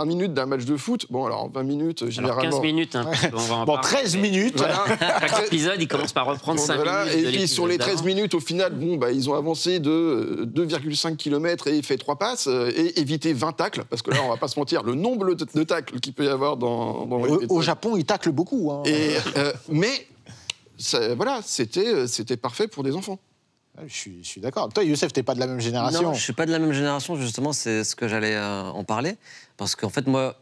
minutes d'un match de foot. Bon, alors 20 minutes, Alors généralement... 15 minutes, hein, parce qu'on va en Bon, parler. 13 minutes. Voilà. Chaque épisode, il commence par reprendre 5 Voilà, minutes. et de puis sur les l'épisode 13 d'avant. minutes, au final, ils ont avancé de 2,5 km et fait 3 passes et évité 20 tacles, parce que là, on va pas se mentir, le nombre de tacles qu'il peut y avoir dans Au Japon, ils taclent beaucoup. Hein. Mais voilà, c'était parfait pour des enfants. Je suis d'accord. Toi, Youssef, t'es pas de la même génération. Non, je suis pas de la même génération, justement, c'est ce que j'allais en parler. Parce qu'en fait, moi,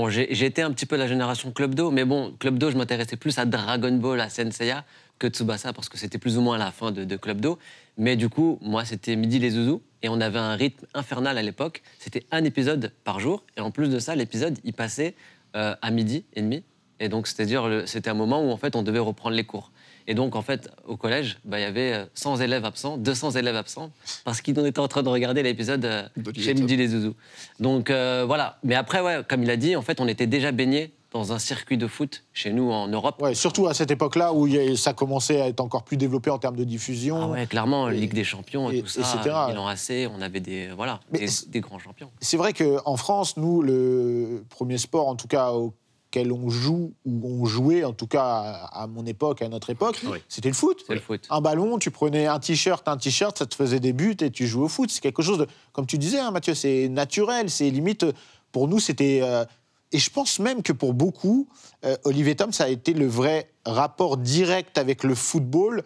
j'ai été un petit peu la génération Club Do, mais bon, Club Do, je m'intéressais plus à Dragon Ball, à Senseiya, que Tsubasa, parce que c'était plus ou moins la fin de Club Do. Mais du coup, moi, c'était Midi les Zouzous, et on avait un rythme infernal à l'époque. C'était un épisode par jour, et en plus de ça, l'épisode, il passait à 12h30. Et donc, c'est-à-dire, c'était un moment où, en fait, on devait reprendre les cours. Et donc, en fait, au collège, il y avait 100 élèves absents, 200 élèves absents, parce qu'ils étaient en train de regarder l'épisode chez Midi les Zouzous. Donc, voilà. Mais après, ouais, comme il a dit, en fait, on était déjà baignés dans un circuit de foot chez nous en Europe. Ouais, surtout à cette époque-là où ça commençait à être encore plus développé en termes de diffusion. Ah ouais, clairement, Ligue des Champions et tout ça, etc. Milan AC, on avait des grands champions. C'est vrai qu'en France, nous, le premier sport, en tout cas auquel on joue, ou on jouait, en tout cas à mon époque, à notre époque, c'était le foot. C'est le foot. Un ballon, tu prenais un t-shirt, ça te faisait des buts et tu jouais au foot. C'est quelque chose de, comme tu disais, hein, Mathieu, c'est naturel, c'est limite, pour nous, c'était... et je pense même que pour beaucoup, Olivier Tom, ça a été le vrai rapport direct avec le football,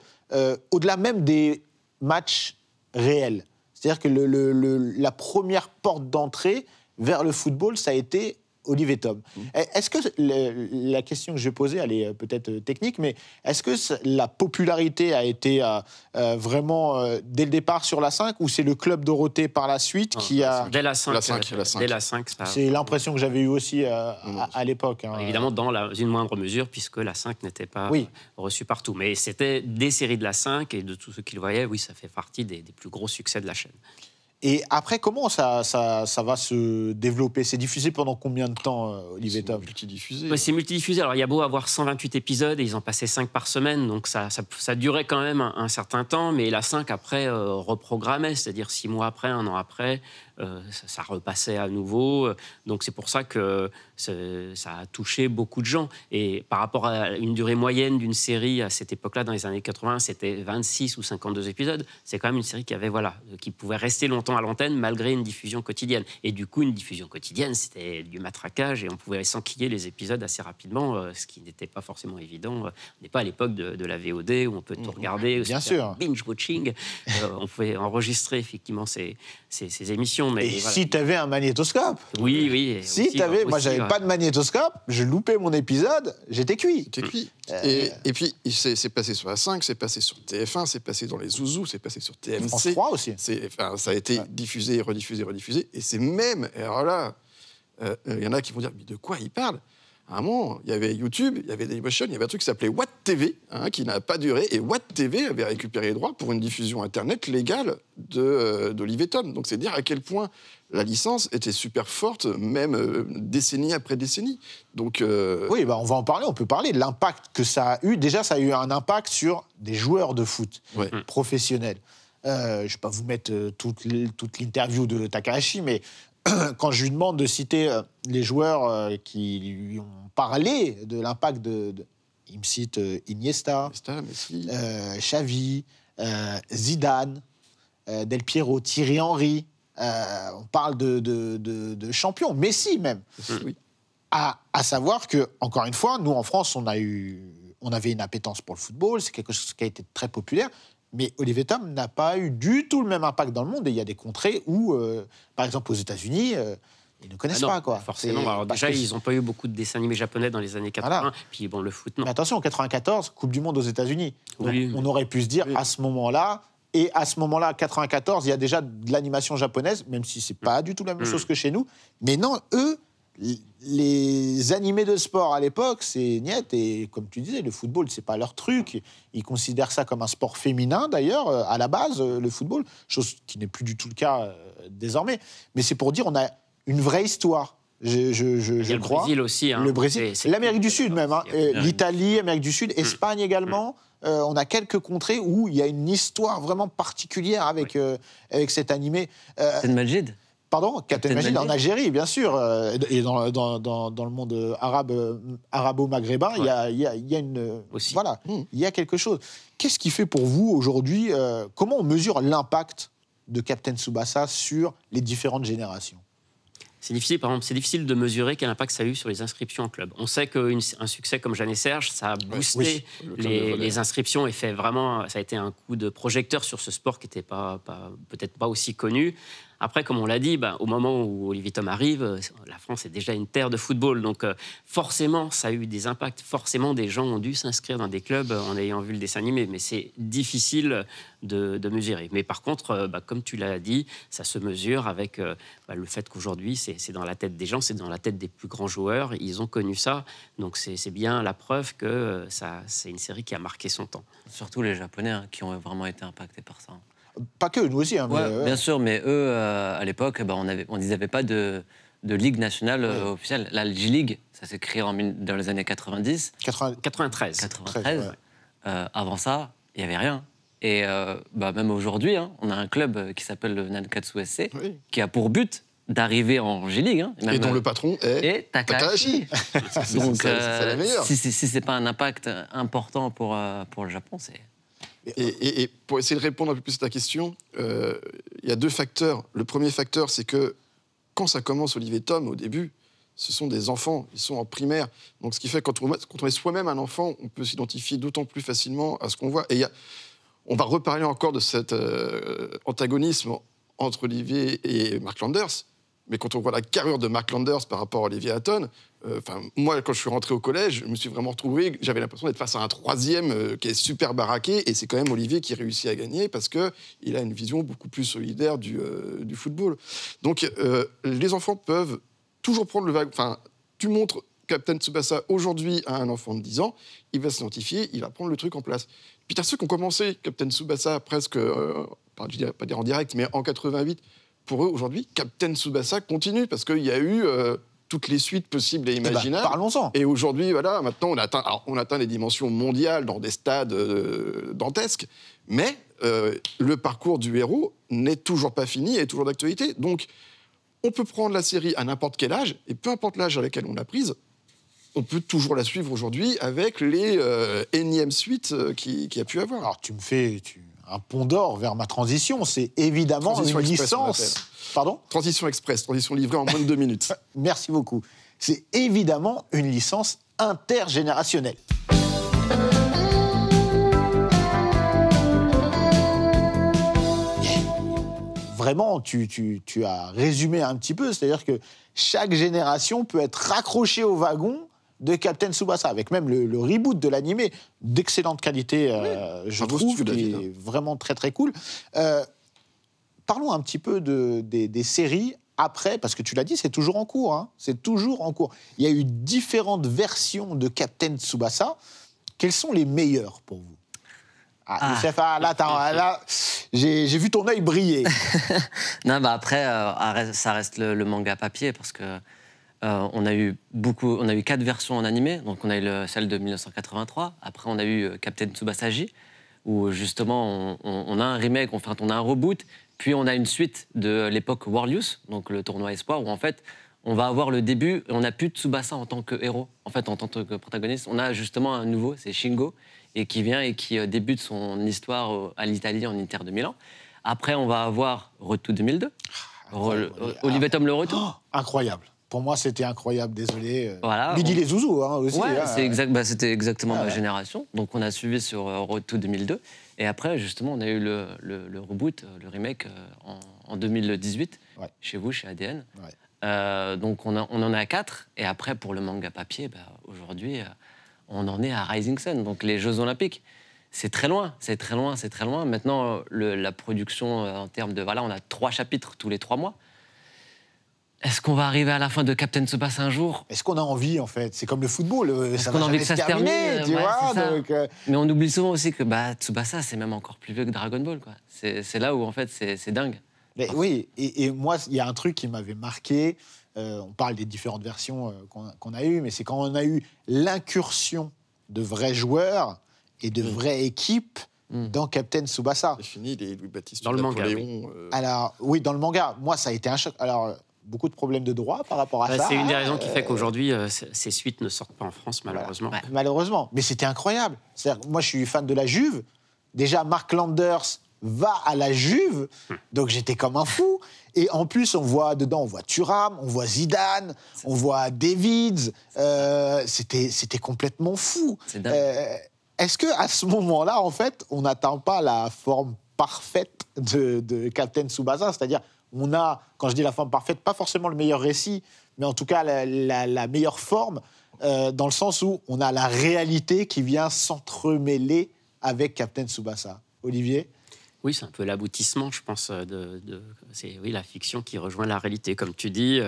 au-delà même des matchs réels. C'est-à-dire que la première porte d'entrée vers le football, ça a été Olivier Tom. Est-ce que la question que je vais poser, elle est peut-être technique, mais est-ce que la popularité a été vraiment dès le départ sur la 5 ou c'est le Club Dorothée par la suite qui a... Dès la 5. Dès la 5, c'est l'impression que j'avais eue aussi à l'époque. Hein. Évidemment, dans une moindre mesure, puisque la 5 n'était pas reçue partout. Mais c'était des séries de la 5 et de tous ceux qui le voyaient, oui, ça fait partie des plus gros succès de la chaîne. Et après, comment ça va se développer? C'est diffusé pendant combien de temps, Olivier Tom? C'est multidiffusé. C'est multidiffusé. Alors, il y a beau avoir 128 épisodes et ils en passaient 5 par semaine, donc ça durait quand même un certain temps, mais la 5, après, reprogrammait, c'est-à-dire 6 mois après, 1 an après, ça repassait à nouveau. Donc, c'est pour ça que ça a touché beaucoup de gens. Et par rapport à une durée moyenne d'une série à cette époque-là, dans les années 80, c'était 26 ou 52 épisodes. C'est quand même une série qui pouvait rester longtemps à l'antenne malgré une diffusion quotidienne. Et du coup, une diffusion quotidienne, c'était du matraquage et on pouvait s'enquiller les épisodes assez rapidement, ce qui n'était pas forcément évident. On n'est pas à l'époque de la VOD où on peut tout regarder. Bien sûr. Binge-watching. On pouvait enregistrer effectivement ces émissions. Mais et voilà. si tu avais un magnétoscope? Oui. Si tu avais... Moi, j'avais pas de magnétoscope, je loupais mon épisode, j'étais cuit. C'était cuit. Et puis, c'est passé sur la 5, c'est passé sur TF1, c'est passé dans les Zouzous, c'est passé sur TMC. France 3 aussi. Ça a été diffusé, rediffusé. Et c'est même... Alors là, il y en a qui vont dire, mais de quoi il parle? À un moment, il y avait YouTube, il y avait Dailymotion, il y avait un truc qui s'appelait Watt TV, qui n'a pas duré. Et Watt TV avait récupéré les droits pour une diffusion Internet légale d'Olivier Tom. Donc c'est dire à quel point la licence était super forte, même décennie après décennie. Donc, oui, on va en parler, on peut parler de l'impact que ça a eu. Déjà, ça a eu un impact sur des joueurs de foot professionnels. Je ne vais pas vous mettre toute l'interview de Takahashi, mais quand je lui demande de citer les joueurs qui lui ont parlé de l'impact il me cite Iniesta, Messi, Xavi, Zidane, Del Piero, Thierry Henry. On parle de champions, Messi même. oui. À savoir que, encore une fois, nous en France, on avait une appétence pour le football, c'est quelque chose qui a été très populaire. Mais Olivier Tom n'a pas eu du tout le même impact dans le monde. Et il y a des contrées où, par exemple aux États-Unis, ils ne connaissent pas. Quoi. Forcément. Alors déjà, ils n'ont pas eu beaucoup de dessins animés japonais dans les années 80. Voilà. Puis bon, le foot, non. Mais attention, en 94, Coupe du Monde aux États-Unis. Oui. On aurait pu se dire à ce moment-là, et à ce moment-là, 94, il y a déjà de l'animation japonaise, même si c'est pas du tout la même chose que chez nous. Mais non, eux, les animés de sport à l'époque, c'est niet. Et comme tu disais, le football, c'est pas leur truc. Ils considèrent ça comme un sport féminin, d'ailleurs, à la base, le football, chose qui n'est plus du tout le cas désormais. Mais c'est pour dire, on a une vraie histoire. Je crois. Le Brésil aussi. Le Brésil, l'Amérique du Sud même. L'Italie, Amérique du Sud, Espagne également. On a quelques contrées où il y a une histoire vraiment particulière avec cet animé. Captain Majid. Pardon, Captain Majid en Algérie, bien sûr, et dans le monde arabo-maghrébin, il y a une aussi. Voilà, il y a quelque chose. Qu'est-ce qui fait pour vous aujourd'hui comment on mesure l'impact de Captain Tsubasa sur les différentes générations? C'est difficile, par exemple, c'est difficile de mesurer quel impact ça a eu sur les inscriptions en club. On sait qu'un succès comme Jeanne et Serge, ça a boosté les inscriptions et ça a été un coup de projecteur sur ce sport qui n'était peut-être pas aussi connu. Après, comme on l'a dit, au moment où Olivier Tom arrive, la France est déjà une terre de football. Donc forcément, ça a eu des impacts. Forcément, des gens ont dû s'inscrire dans des clubs en ayant vu le dessin animé. Mais c'est difficile de mesurer. Mais par contre, comme tu l'as dit, ça se mesure avec le fait qu'aujourd'hui, c'est dans la tête des gens, c'est dans la tête des plus grands joueurs. Ils ont connu ça. Donc c'est bien la preuve que c'est une série qui a marqué son temps. Surtout les Japonais qui ont vraiment été impactés par ça. Pas que, nous aussi. Hein, mais, Bien sûr, mais eux, à l'époque, ils n'avaient pas de ligue nationale officielle. La J-League, ça s'est créé dans les années 90. 93. Avant ça, il n'y avait rien. Et même aujourd'hui, on a un club qui s'appelle le Nankatsu SC, qui a pour but d'arriver en J-League. Et dont le patron est Takahashi. Donc, c'est la meilleure. Si ce n'est pas un impact important pour le Japon, c'est... Et pour essayer de répondre un peu plus à ta question, il y a deux facteurs. Le premier facteur, c'est que quand ça commence, Olivier Tom, au début, ce sont des enfants, ils sont en primaire. Donc ce qui fait que quand on est soi-même un enfant, on peut s'identifier d'autant plus facilement à ce qu'on voit. Et on va reparler encore de cet antagonisme entre Olivier et Mark Landers. Mais quand on voit la carrure de Mark Landers par rapport à Olivier Hatton, moi, quand je suis rentré au collège, je me suis vraiment retrouvé, j'avais l'impression d'être face à un troisième qui est super baraqué, et c'est quand même Olivier qui réussit à gagner parce qu'il a une vision beaucoup plus solidaire du football. Donc, les enfants peuvent toujours prendre le wagon. Enfin, tu montres Captain Tsubasa aujourd'hui à un enfant de 10 ans, il va s'identifier, il va prendre le truc en place. Puis tu as ceux qui ont commencé Captain Tsubasa presque, je dirais pas dire en direct, mais en 88. Pour eux, aujourd'hui, Captain Tsubasa continue parce qu'il y a eu toutes les suites possibles et imaginables. Parlons-en. Et aujourd'hui, voilà, maintenant, on atteint des dimensions mondiales dans des stades dantesques, mais le parcours du héros n'est toujours pas fini et est toujours d'actualité. Donc, on peut prendre la série à n'importe quel âge, et peu importe l'âge à laquelle on l'a prise, on peut toujours la suivre aujourd'hui avec les énièmes suites qu'il y a pu avoir. Alors, tu me fais un pont d'or vers ma transition. C'est évidemment Transition une express, licence. Pardon ? Transition express, transition livrée en moins de 2 minutes. Merci beaucoup. C'est évidemment une licence intergénérationnelle. Vraiment, tu as résumé un petit peu, c'est-à-dire que chaque génération peut être raccrochée au wagon de Captain Tsubasa, avec même le reboot de l'animé, d'excellente qualité, je trouve, qui est vraiment très très cool. Parlons un petit peu des séries après, parce que tu l'as dit, c'est toujours en cours. Hein, c'est toujours en cours. Il y a eu différentes versions de Captain Tsubasa. Quelles sont les meilleures pour vous ? Youssef, là, j'ai vu ton œil briller. Non, après, ça reste le manga papier, parce que on a eu 4 versions en animé. Donc on a eu celle de 1983. Après, on a eu Captain Tsubasa J, où justement on a un remake, on a un reboot. Puis on a une suite de l'époque Warriors, donc le tournoi espoir, où en fait on va avoir le début. On n'a plus Tsubasa en tant que héros, en fait en tant que protagoniste. On a justement un nouveau, c'est Shingo, et qui vient et qui débute son histoire à l'Italie en Inter de Milan. Après, on va avoir Retour 2002. Olivier Tom le retour. Incroyable. Pour moi, c'était incroyable, désolé. Voilà, Midi les Zouzous, aussi. Ouais, hein. c'était exactement ma génération. Donc, on a suivi sur Retour 2002. Et après, justement, on a eu le reboot, le remake en 2018, chez vous, chez ADN. Ouais. Donc, on en a 4. Et après, pour le manga papier, aujourd'hui, on en est à Rising Sun, donc les Jeux Olympiques. C'est très loin, c'est très loin, c'est très loin. Maintenant, la production, en termes de... Voilà, on a 3 chapitres tous les 3 mois. Est-ce qu'on va arriver à la fin de Captain Tsubasa un jour ? Est-ce qu'on a envie, en fait ? C'est comme le football. Est-ce qu'on a envie que ça se termine ? Tu vois, donc, Mais on oublie souvent aussi que Tsubasa, c'est même encore plus vieux que Dragon Ball, quoi. C'est là où, en fait, c'est dingue. Mais oui, et moi, il y a un truc qui m'avait marqué. On parle des différentes versions qu'on a eues, mais c'est quand on a eu l'incursion de vrais joueurs et de vraies équipes dans Captain Tsubasa. C'est fini, les Louis-Baptiste dans le manga. Alors, oui, dans le manga. Moi, ça a été un choc. Alors, beaucoup de problèmes de droit par rapport à ça. C'est une des raisons qui fait qu'aujourd'hui, ces suites ne sortent pas en France, malheureusement. Voilà. Malheureusement. Mais c'était incroyable. Moi, je suis fan de la Juve. Déjà, Mark Landers va à la Juve, donc j'étais comme un fou. Et en plus, on voit Thuram, on voit Zidane, on voit Davids. C'était complètement fou. C'est dingue. Est-ce qu'à ce moment-là, en fait, on n'atteint pas la forme parfaite de Captain Tsubasa ? C'est-à-dire, on a, quand je dis la forme parfaite, pas forcément le meilleur récit, mais en tout cas la meilleure forme, dans le sens où on a la réalité qui vient s'entremêler avec Captain Tsubasa. Olivier ? Oui, c'est un peu l'aboutissement, je pense, c'est la fiction qui rejoint la réalité, comme tu dis.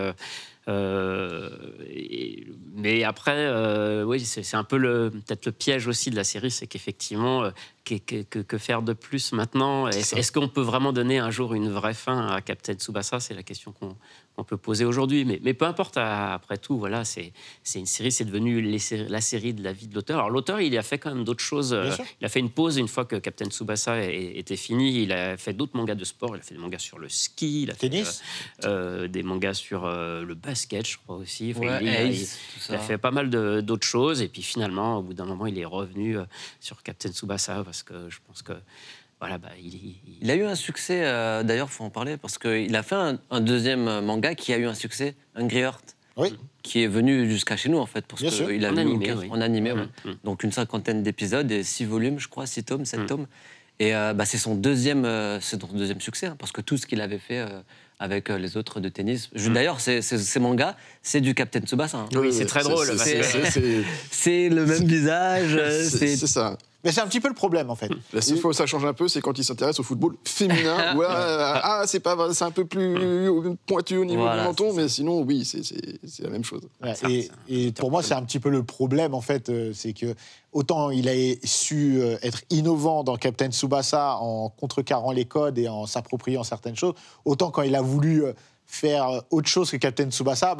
Mais après, oui, c'est un peu peut-être le piège aussi de la série, c'est qu'effectivement, que faire de plus maintenant ? Est-ce qu'on peut vraiment donner un jour une vraie fin à Captain Tsubasa ? C'est la question qu'on peut poser aujourd'hui. Mais peu importe, après tout, voilà, c'est une série, c'est devenu la série de la vie de l'auteur. Alors l'auteur, il a fait quand même d'autres choses. Il a fait une pause une fois que Captain Tsubasa était fini. Il a fait d'autres mangas de sport. Il a fait des mangas sur le ski, il a Tennis. fait des mangas sur le basket, je crois aussi. Enfin, Ouais, il a fait pas mal d'autres choses. Et puis finalement, au bout d'un moment, il est revenu sur Captain Tsubasa parce que je pense que voilà, Il a eu un succès, d'ailleurs, il faut en parler, parce qu'il a fait un deuxième manga qui a eu un succès, Angry Heart, Oui. qui est venu jusqu'à chez nous, en fait, parce Bien sûr. qu'il a En eu animé, oui. en animé, ouais. Donc une 50aine d'épisodes et 6 volumes, je crois, 6 tomes, 7 tomes. Et c'est son deuxième succès, hein, parce que tout ce qu'il avait fait avec les autres de tennis. D'ailleurs, ces mangas, c'est du Captain Tsubasa. Hein. Oui, c'est très drôle. C'est le même visage. C'est ça. Mais c'est un petit peu le problème, en fait. La seule fois où ça change un peu, c'est quand il s'intéresse au football féminin. Ouais, c'est un peu plus pointu au niveau du menton, mais sinon, oui, c'est la même chose. Ouais, et pour moi, c'est un petit peu le problème, en fait, c'est que autant il a su être innovant dans Captain Tsubasa en contrecarrant les codes et en s'appropriant certaines choses, autant quand il a voulu faire autre chose que Captain Tsubasa,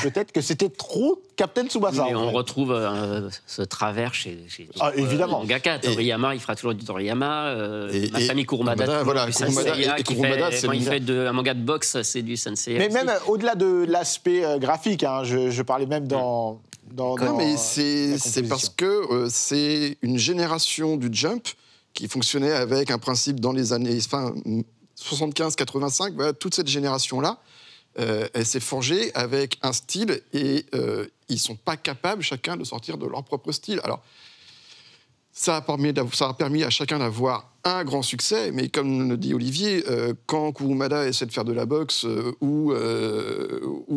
peut-être que c'était trop Captain Tsubasa. Mais on retrouve ce travers chez évidemment. mangaka. Toriyama, il fera toujours du Toriyama. Masami Kurumada, quand il fait un manga de boxe, c'est du sensei. Mais même au-delà de l'aspect graphique, hein, je parlais même dans non, mais c'est parce que c'est une génération du Jump qui fonctionnait avec un principe dans les années 75-85. Voilà, toute cette génération-là, elle s'est forgée avec un style et ils ne sont pas capables chacun de sortir de leur propre style. Alors, ça a permis à chacun d'avoir un grand succès, mais comme le dit Olivier, quand Kurumada essaie de faire de la boxe ou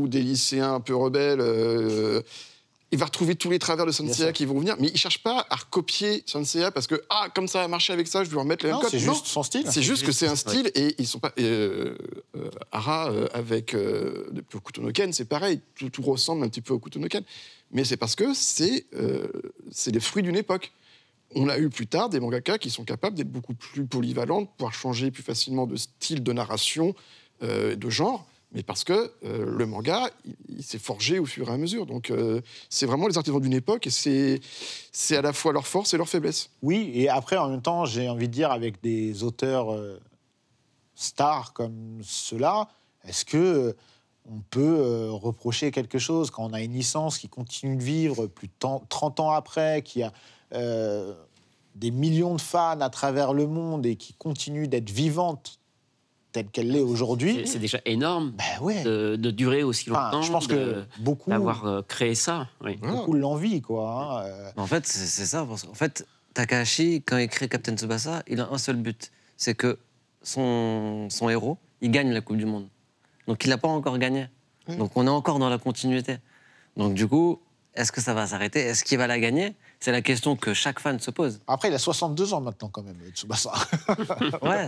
des lycéens un peu rebelles, il va retrouver tous les travers de Senseiya qui vont venir, mais il ne cherche pas à recopier Senseiya parce que, comme ça a marché avec ça, je vais remettre les mêmes codes. C'est juste son style. C'est juste que c'est un style et ils sont pas. Hara avec Kutonoken, c'est pareil, tout ressemble un petit peu au Kutonoken, mais c'est parce que c'est les fruits d'une époque. On a eu plus tard des mangaka qui sont capables d'être beaucoup plus polyvalents, de pouvoir changer plus facilement de style, de narration, de genre. Mais parce que le manga, il s'est forgé au fur et à mesure. Donc, c'est vraiment les artisans d'une époque et c'est à la fois leur force et leur faiblesse. Oui, et après, en même temps, j'ai envie de dire, avec des auteurs stars comme ceux-là, est-ce que on peut reprocher quelque chose quand on a une licence qui continue de vivre plus de 30 ans après, qui a des millions de fans à travers le monde et qui continue d'être vivante telle qu'elle l'est aujourd'hui. C'est déjà énorme de durer aussi longtemps. Je pense que beaucoup d'avoir créé ça. Oui. Beaucoup l'envient, quoi. En fait, c'est ça. En fait, Takahashi, quand il crée Captain Tsubasa, il a un seul but. C'est que son héros, il gagne la Coupe du Monde. Donc, il n'a pas encore gagné. Donc, on est encore dans la continuité. Donc, du coup, est-ce que ça va s'arrêter ? Est-ce qu'il va la gagner ? C'est la question que chaque fan se pose. Après, il a 62 ans maintenant, quand même, Tsubasa. Ouais.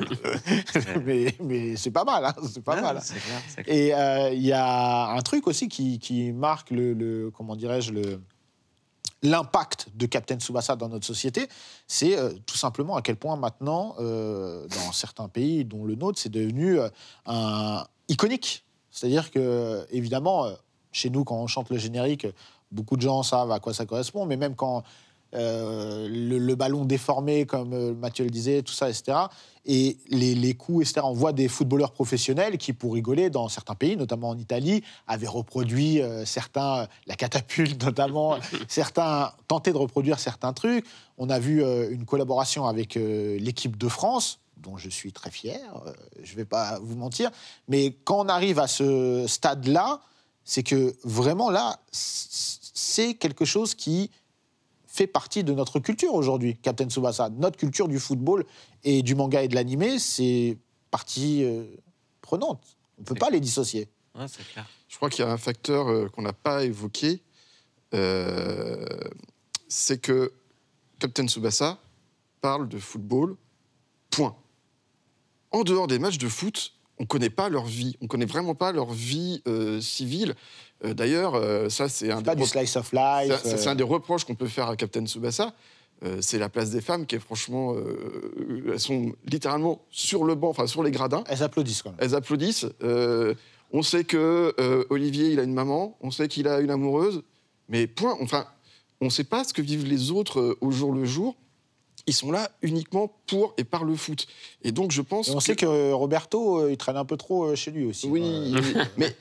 mais c'est pas mal, hein, c'est pas mal. C'est clair, c'est clair. Et il y a un truc aussi qui marque comment dirais-je, l'impact de Captain Tsubasa dans notre société, c'est tout simplement à quel point maintenant, dans certains pays, dont le nôtre, c'est devenu iconique. C'est-à-dire que, évidemment, chez nous, quand on chante le générique, beaucoup de gens savent à quoi ça correspond, mais même quand le ballon déformé, comme Mathieu le disait, tout ça, etc., et les coups, etc., on voit des footballeurs professionnels qui, pour rigoler, dans certains pays, notamment en Italie, avaient reproduit certains, la catapulte notamment, certains tentaient de reproduire certains trucs. On a vu une collaboration avec l'équipe de France, dont je suis très fier, je ne vais pas vous mentir, mais quand on arrive à ce stade-là, c'est que vraiment là, c'est quelque chose qui fait partie de notre culture aujourd'hui, Captain Tsubasa. Notre culture du football et du manga et de l'animé, c'est partie prenante. On ne peut pas les dissocier. Ouais, c'est clair. Je crois qu'il y a un facteur qu'on n'a pas évoqué, c'est que Captain Tsubasa parle de football, point. En dehors des matchs de foot, on ne connaît pas leur vie, on ne connaît vraiment pas leur vie civile. D'ailleurs, ça c'est un Pas du slice of life. c'est un des reproches qu'on peut faire à Captain Tsubasa. C'est la place des femmes qui est franchement... elles sont littéralement sur le banc, enfin sur les gradins. Elles applaudissent quand même. Elles applaudissent. On sait que Olivier, il a une maman, on sait qu'il a une amoureuse, mais point. Enfin, on ne sait pas ce que vivent les autres au jour le jour. Ils sont là uniquement pour et par le foot. Et donc, je pense. Et on sait que Roberto, il traîne un peu trop chez lui aussi. Oui, mais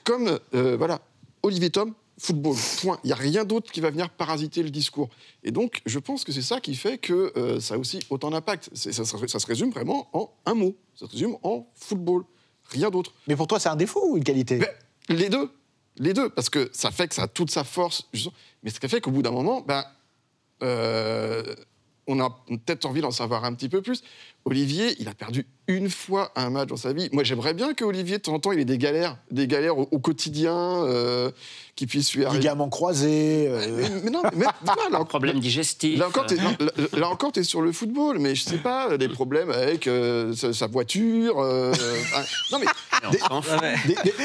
comme voilà, Olivier Tom, football. Point. Il n'y a rien d'autre qui va venir parasiter le discours. Et donc, je pense que c'est ça qui fait que ça a aussi autant d'impact. Ça se résume vraiment en un mot. Ça se résume en football. Rien d'autre. Mais pour toi, c'est un défaut ou une qualité? Les deux. Les deux. Parce que ça fait que ça a toute sa force. Mais ce qui fait qu'au bout d'un moment, on a peut-être envie d'en savoir un petit peu plus. Olivier, il a perdu une fois un match dans sa vie. Moi, j'aimerais bien qu'Olivier, de temps en temps, il ait des galères au quotidien, qui puissent lui arriver. Ligaments croisés. Mais non, mais là, Problème digestif. Là encore, t'es sur le football, mais je sais pas, des problèmes avec sa voiture. Non, mais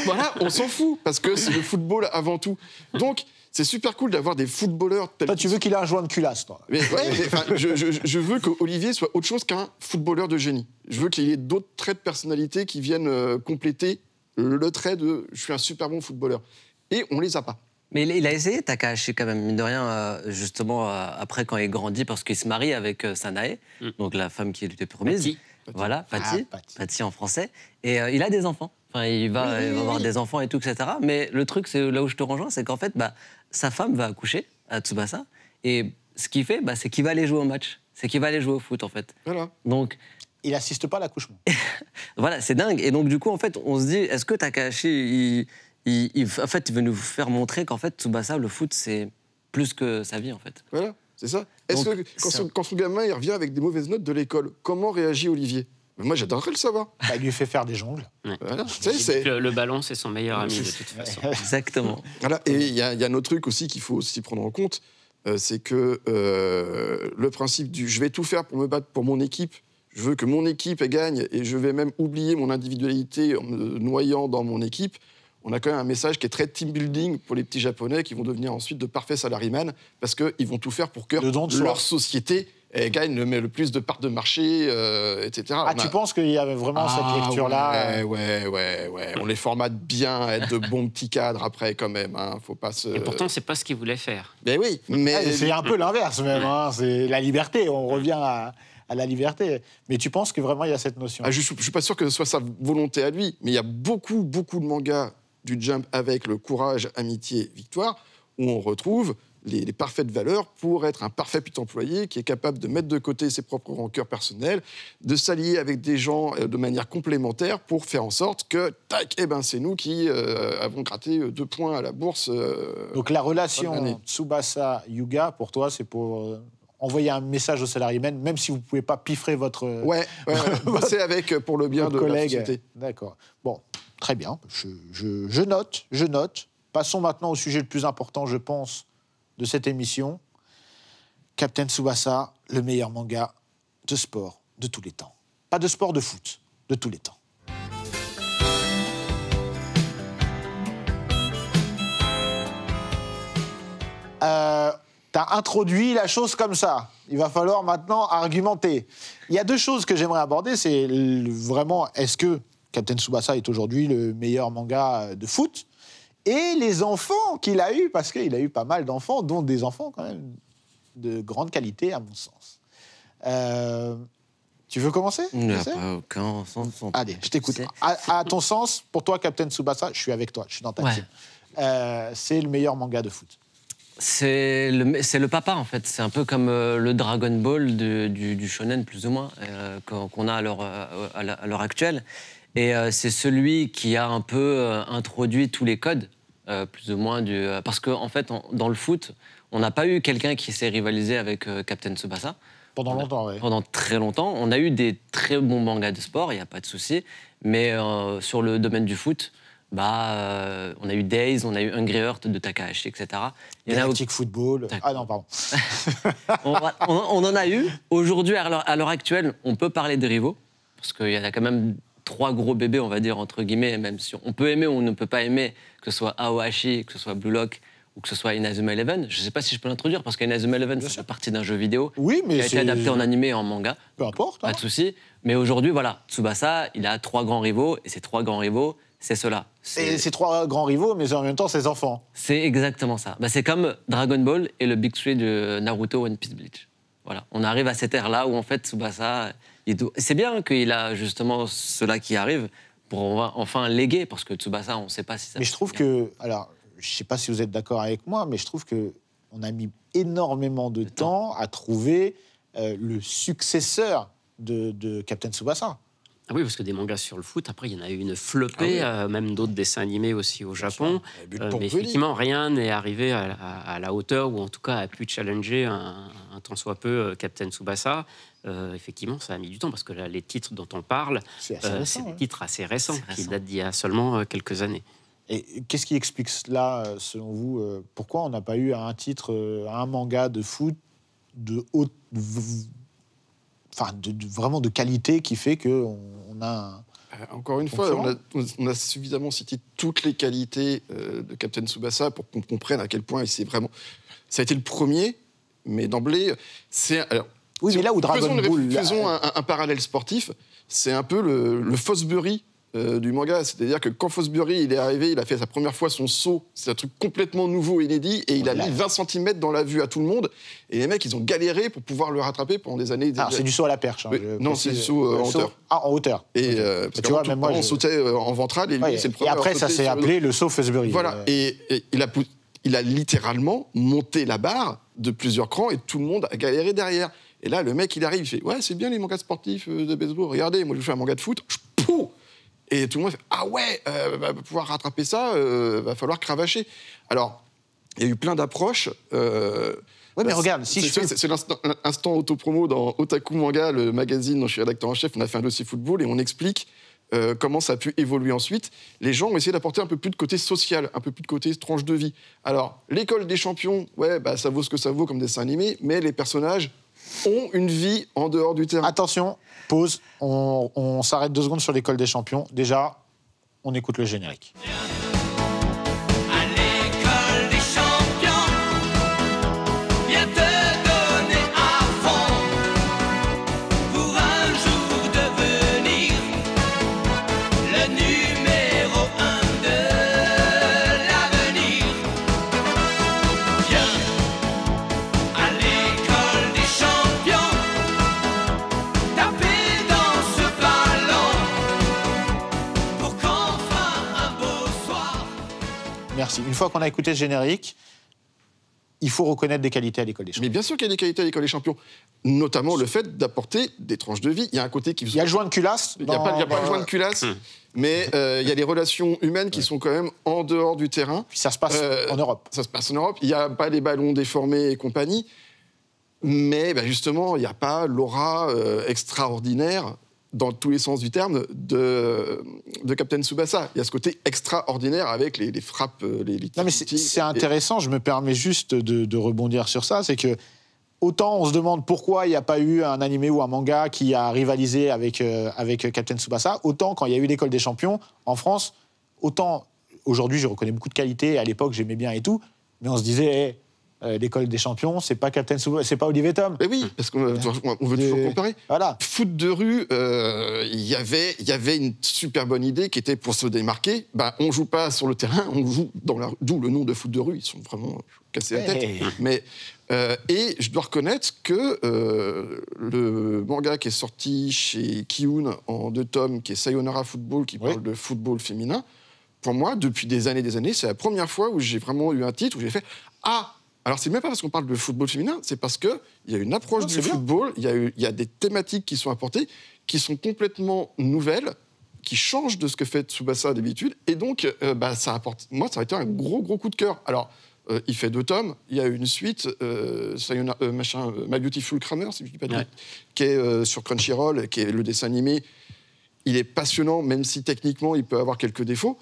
voilà, on s'en fout, parce que c'est le football avant tout. Donc, c'est super cool d'avoir des footballeurs tels Toi, tu veux qu'il ait un joint de culasse, toi. Je veux qu'Olivier soit autre chose qu'un footballeur de génie. Je veux qu'il y ait d'autres traits de personnalité qui viennent compléter le trait de « je suis un super bon footballeur ». Et on les a pas. Mais il a essayé, Takahashi, quand même, mine de rien, justement, après, quand il grandit, parce qu'il se marie avec Sanae, donc la femme qui lui était promise. Patti. Voilà, Patti. Patti. Patti en français. Et il a des enfants. Enfin, il va avoir des enfants et tout, etc. Mais le truc, c'est là où je te rejoins, c'est qu'en fait, sa femme va accoucher à Tsubasa. Et ce qu'il fait, c'est qu'il va aller jouer au match. C'est qu'il va aller jouer au foot, en fait. Voilà. Donc, Il n'assiste pas à l'accouchement. voilà, c'est dingue. Et donc, du coup, en fait, on se dit, est-ce que Takahashi, il veut nous faire montrer qu'en fait, Tsubasa, le foot, c'est plus que sa vie, en fait. Voilà, c'est ça. Est-ce Donc, que quand son gamin il revient avec des mauvaises notes de l'école, comment réagit Olivier? Moi, j'adorerais le savoir. Il lui fait faire des jongles. Voilà. Tu sais, Le ballon, c'est son meilleur ami, de toute façon. Exactement. Voilà. Et il y a un autre truc aussi qu'il faut aussi prendre en compte, c'est que le principe du « je vais tout faire pour me battre pour mon équipe », je veux que mon équipe gagne et je vais même oublier mon individualité en me noyant dans mon équipe, on a quand même un message qui est très team building pour les petits Japonais qui vont devenir ensuite de parfaits salaryman parce qu'ils vont tout faire pour que Le don de soi. leur société gagne le plus de parts de marché, etc. Ah, tu penses qu'il y avait vraiment cette lecture-là Ouais. On les formate bien à être de bons petits cadres après, quand même. Hein. Faut pas se... Et pourtant, c'est pas ce qu'il voulait faire. Mais oui, mais... C'est un peu l'inverse, même. Hein. C'est la liberté. On revient à la liberté. Mais tu penses que vraiment, il y a cette notion? Je suis pas sûr que ce soit sa volonté à lui, mais il y a beaucoup de mangas du Jump avec le courage, amitié, victoire, où on retrouve les parfaites valeurs pour être un parfait petit employé qui est capable de mettre de côté ses propres rancœurs personnelles, de s'allier avec des gens de manière complémentaire pour faire en sorte que, tac, c'est nous qui avons gratté 2 points à la bourse. Donc la Bonne relation année. Tsubasa-Yuga, pour toi, c'est pour envoyer un message aux salariés, même si vous ne pouvez pas piffrer votre Bosser avec pour le bien votre de collègue. la société. D'accord. Bon, très bien. Je note. Passons maintenant au sujet le plus important, je pense, de cette émission. Captain Tsubasa, le meilleur manga de sport de tous les temps. Pas de sport, de foot, de tous les temps. T'as introduit la chose comme ça. Il va falloir maintenant argumenter. Il y a 2 choses que j'aimerais aborder. C'est vraiment, est-ce que Captain Tsubasa est aujourd'hui le meilleur manga de foot? Et les enfants qu'il a eus, parce qu'il a eu pas mal d'enfants, dont des enfants quand même de grande qualité, à mon sens. Tu veux commencer? Il n'y a pas aucun sens. Allez, je t'écoute. À ton sens, pour toi, Captain Tsubasa, je suis avec toi, je suis dans ta team. C'est le meilleur manga de foot. C'est le papa, en fait. C'est un peu comme le Dragon Ball du shonen, plus ou moins, qu'on a à l'heure actuelle. Et c'est celui qui a un peu introduit tous les codes, plus ou moins, parce qu'en fait, dans le foot, on n'a pas eu quelqu'un qui s'est rivalisé avec Captain Tsubasa. Pendant longtemps, oui. Pendant très longtemps. On a eu des très bons mangas de sport, il n'y a pas de souci. Mais sur le domaine du foot, on a eu Days, on a eu Hungry Heart de Takahashi, etc. Il y en a Galactic Football. Ah non, pardon. on en a eu. Aujourd'hui, à l'heure actuelle, on peut parler des rivaux, parce qu'il y en a quand même 3 gros bébés, on va dire, entre guillemets, même si on peut aimer ou on ne peut pas aimer, que ce soit Aohashi, que ce soit Blue Lock, ou que ce soit Inazuma Eleven. Je ne sais pas si je peux l'introduire, parce qu'Inazuma Eleven, ça fait partie d'un jeu vidéo Oui, mais qui a été adapté en animé et en manga. Peu importe. Pas de souci. Mais aujourd'hui, voilà, Tsubasa, il a 3 grands rivaux, et ces 3 grands rivaux, c'est ceux-là. Et ces 3 grands rivaux, mais en même temps, ses enfants. C'est exactement ça. C'est comme Dragon Ball et le Big Three de Naruto, One Piece, Bleach. Voilà, on arrive à cette ère-là où, en fait, Tsubasa... C'est bien qu'il a justement ceux-là qui arrivent pour enfin léguer, parce que Tsubasa, on ne sait pas si ça... Mais je trouve que... Alors, je ne sais pas si vous êtes d'accord avec moi, mais je trouve qu'on a mis énormément de temps à trouver le successeur de Captain Tsubasa. Ah oui, parce que des mangas sur le foot, après, il y en a eu une flopée, même d'autres dessins animés aussi au Japon. Mais effectivement, rien n'est arrivé à la hauteur, ou en tout cas a pu challenger un tant soit peu Captain Tsubasa. Effectivement, ça a mis du temps, parce que là, les titres dont on parle, C'est assez récent, des titres assez récents, qui datent d'il y a seulement quelques années. Et qu'est-ce qui explique cela, selon vous pourquoi on n'a pas eu un titre, un manga de foot de haute... Enfin, vraiment de qualité qui fait qu'on a... Encore une fois, on a suffisamment cité toutes les qualités de Captain Tsubasa pour qu'on comprenne à quel point ça a été le premier, mais d'emblée, c'est... Alors, oui, mais là où Dragon Ball... Faisons un parallèle sportif, c'est un peu le Fosbury du manga. C'est-à-dire que quand Fosbury il est arrivé, il a fait sa première fois son saut. C'est un truc complètement nouveau, inédit, et il a mis 20 cm dans la vue à tout le monde. Et les mecs, ils ont galéré pour pouvoir le rattraper pendant des années. Alors, c'est du saut à la perche. Hein, non, c'est du saut en hauteur. Ah, en hauteur. Et parce tu vois, même moi, on sautait en ventral, et lui, c'est le premier. Et après, ça s'est appelé le saut Fosbury. Voilà. Et il a littéralement monté la barre de plusieurs crans, et tout le monde a galéré derrière. Et là, le mec, il arrive, il fait « Ouais, c'est bien les mangas sportifs de baseball. Regardez, moi, je fais un manga de foot. » Pouh ! Et tout le monde fait « Ah ouais, pour pouvoir rattraper ça, va falloir cravacher. » Alors, il y a eu plein d'approches. Oui, mais regarde, c'est l'instant autopromo dans Otaku Manga, le magazine dont je suis rédacteur en chef. On a fait un dossier football et on explique comment ça a pu évoluer ensuite. Les gens ont essayé d'apporter un peu plus de côté social, un peu plus de côté tranche de vie. Alors, l'école des champions, ouais, ça vaut ce que ça vaut comme dessin animé, mais les personnages ont une vie en dehors du terrain. Attention, pause. On s'arrête 2 secondes sur l'école des champions. Déjà, on écoute le générique. À l'école des champions, viens te donner à fond pour un jour devenir le numéro 1 de l'avenir. Viens à l'école des champions, taper dans ce ballon pour qu'enfin un beau soir. Merci. Une fois qu'on a écouté ce générique, il faut reconnaître des qualités à l'école des champions. Mais bien sûr qu'il y a des qualités à l'école des champions, notamment le fait d'apporter des tranches de vie. Il y a un côté qui... Il y a le joint de culasse. Il n'y a pas le joint de culasse, mais il y a des relations humaines qui sont quand même en dehors du terrain. Puis ça se passe en Europe. Ça se passe en Europe. Il n'y a pas les ballons déformés et compagnie. Mais justement, il n'y a pas l'aura extraordinaire, dans tous les sens du terme, de Captain Tsubasa. Il y a ce côté extraordinaire avec les frappes, les Non, mais c'est intéressant. Je me permets juste de rebondir sur ça. C'est que autant on se demande pourquoi il n'y a pas eu un animé ou un manga qui a rivalisé avec Captain Tsubasa, autant quand il y a eu l'école des champions en France, autant aujourd'hui je reconnais beaucoup de qualités. À l'époque, j'aimais bien et tout, mais on se disait l'école des champions, c'est pas Captain Tsubasa, c'est pas Olivier Tom. Mais oui, parce qu'on veut toujours comparer. Voilà. Foot de rue, il y avait une super bonne idée qui était pour se démarquer. On joue pas sur le terrain, on joue dans la rue. D'où le nom de Foot de rue. Ils sont vraiment cassés la tête. Hey. Mais et je dois reconnaître que le manga qui est sorti chez Kiun en 2 tomes, qui est Sayonara Football, qui parle de football féminin, pour moi, depuis des années, c'est la première fois où j'ai vraiment eu un titre où j'ai fait ah. Alors, c'est même pas parce qu'on parle de football féminin, c'est parce qu'il y a une approche du football, il y a des thématiques qui sont apportées, qui sont complètement nouvelles, qui changent de ce que fait Tsubasa d'habitude, et donc, ça apporte... Moi, ça a été un gros coup de cœur. Alors, Il fait 2 tomes. Il y a une suite, My Beautiful Kramer, si je dis pas de bêtises, qui est sur Crunchyroll, qui est le dessin animé. Il est passionnant, même si techniquement, il peut avoir quelques défauts.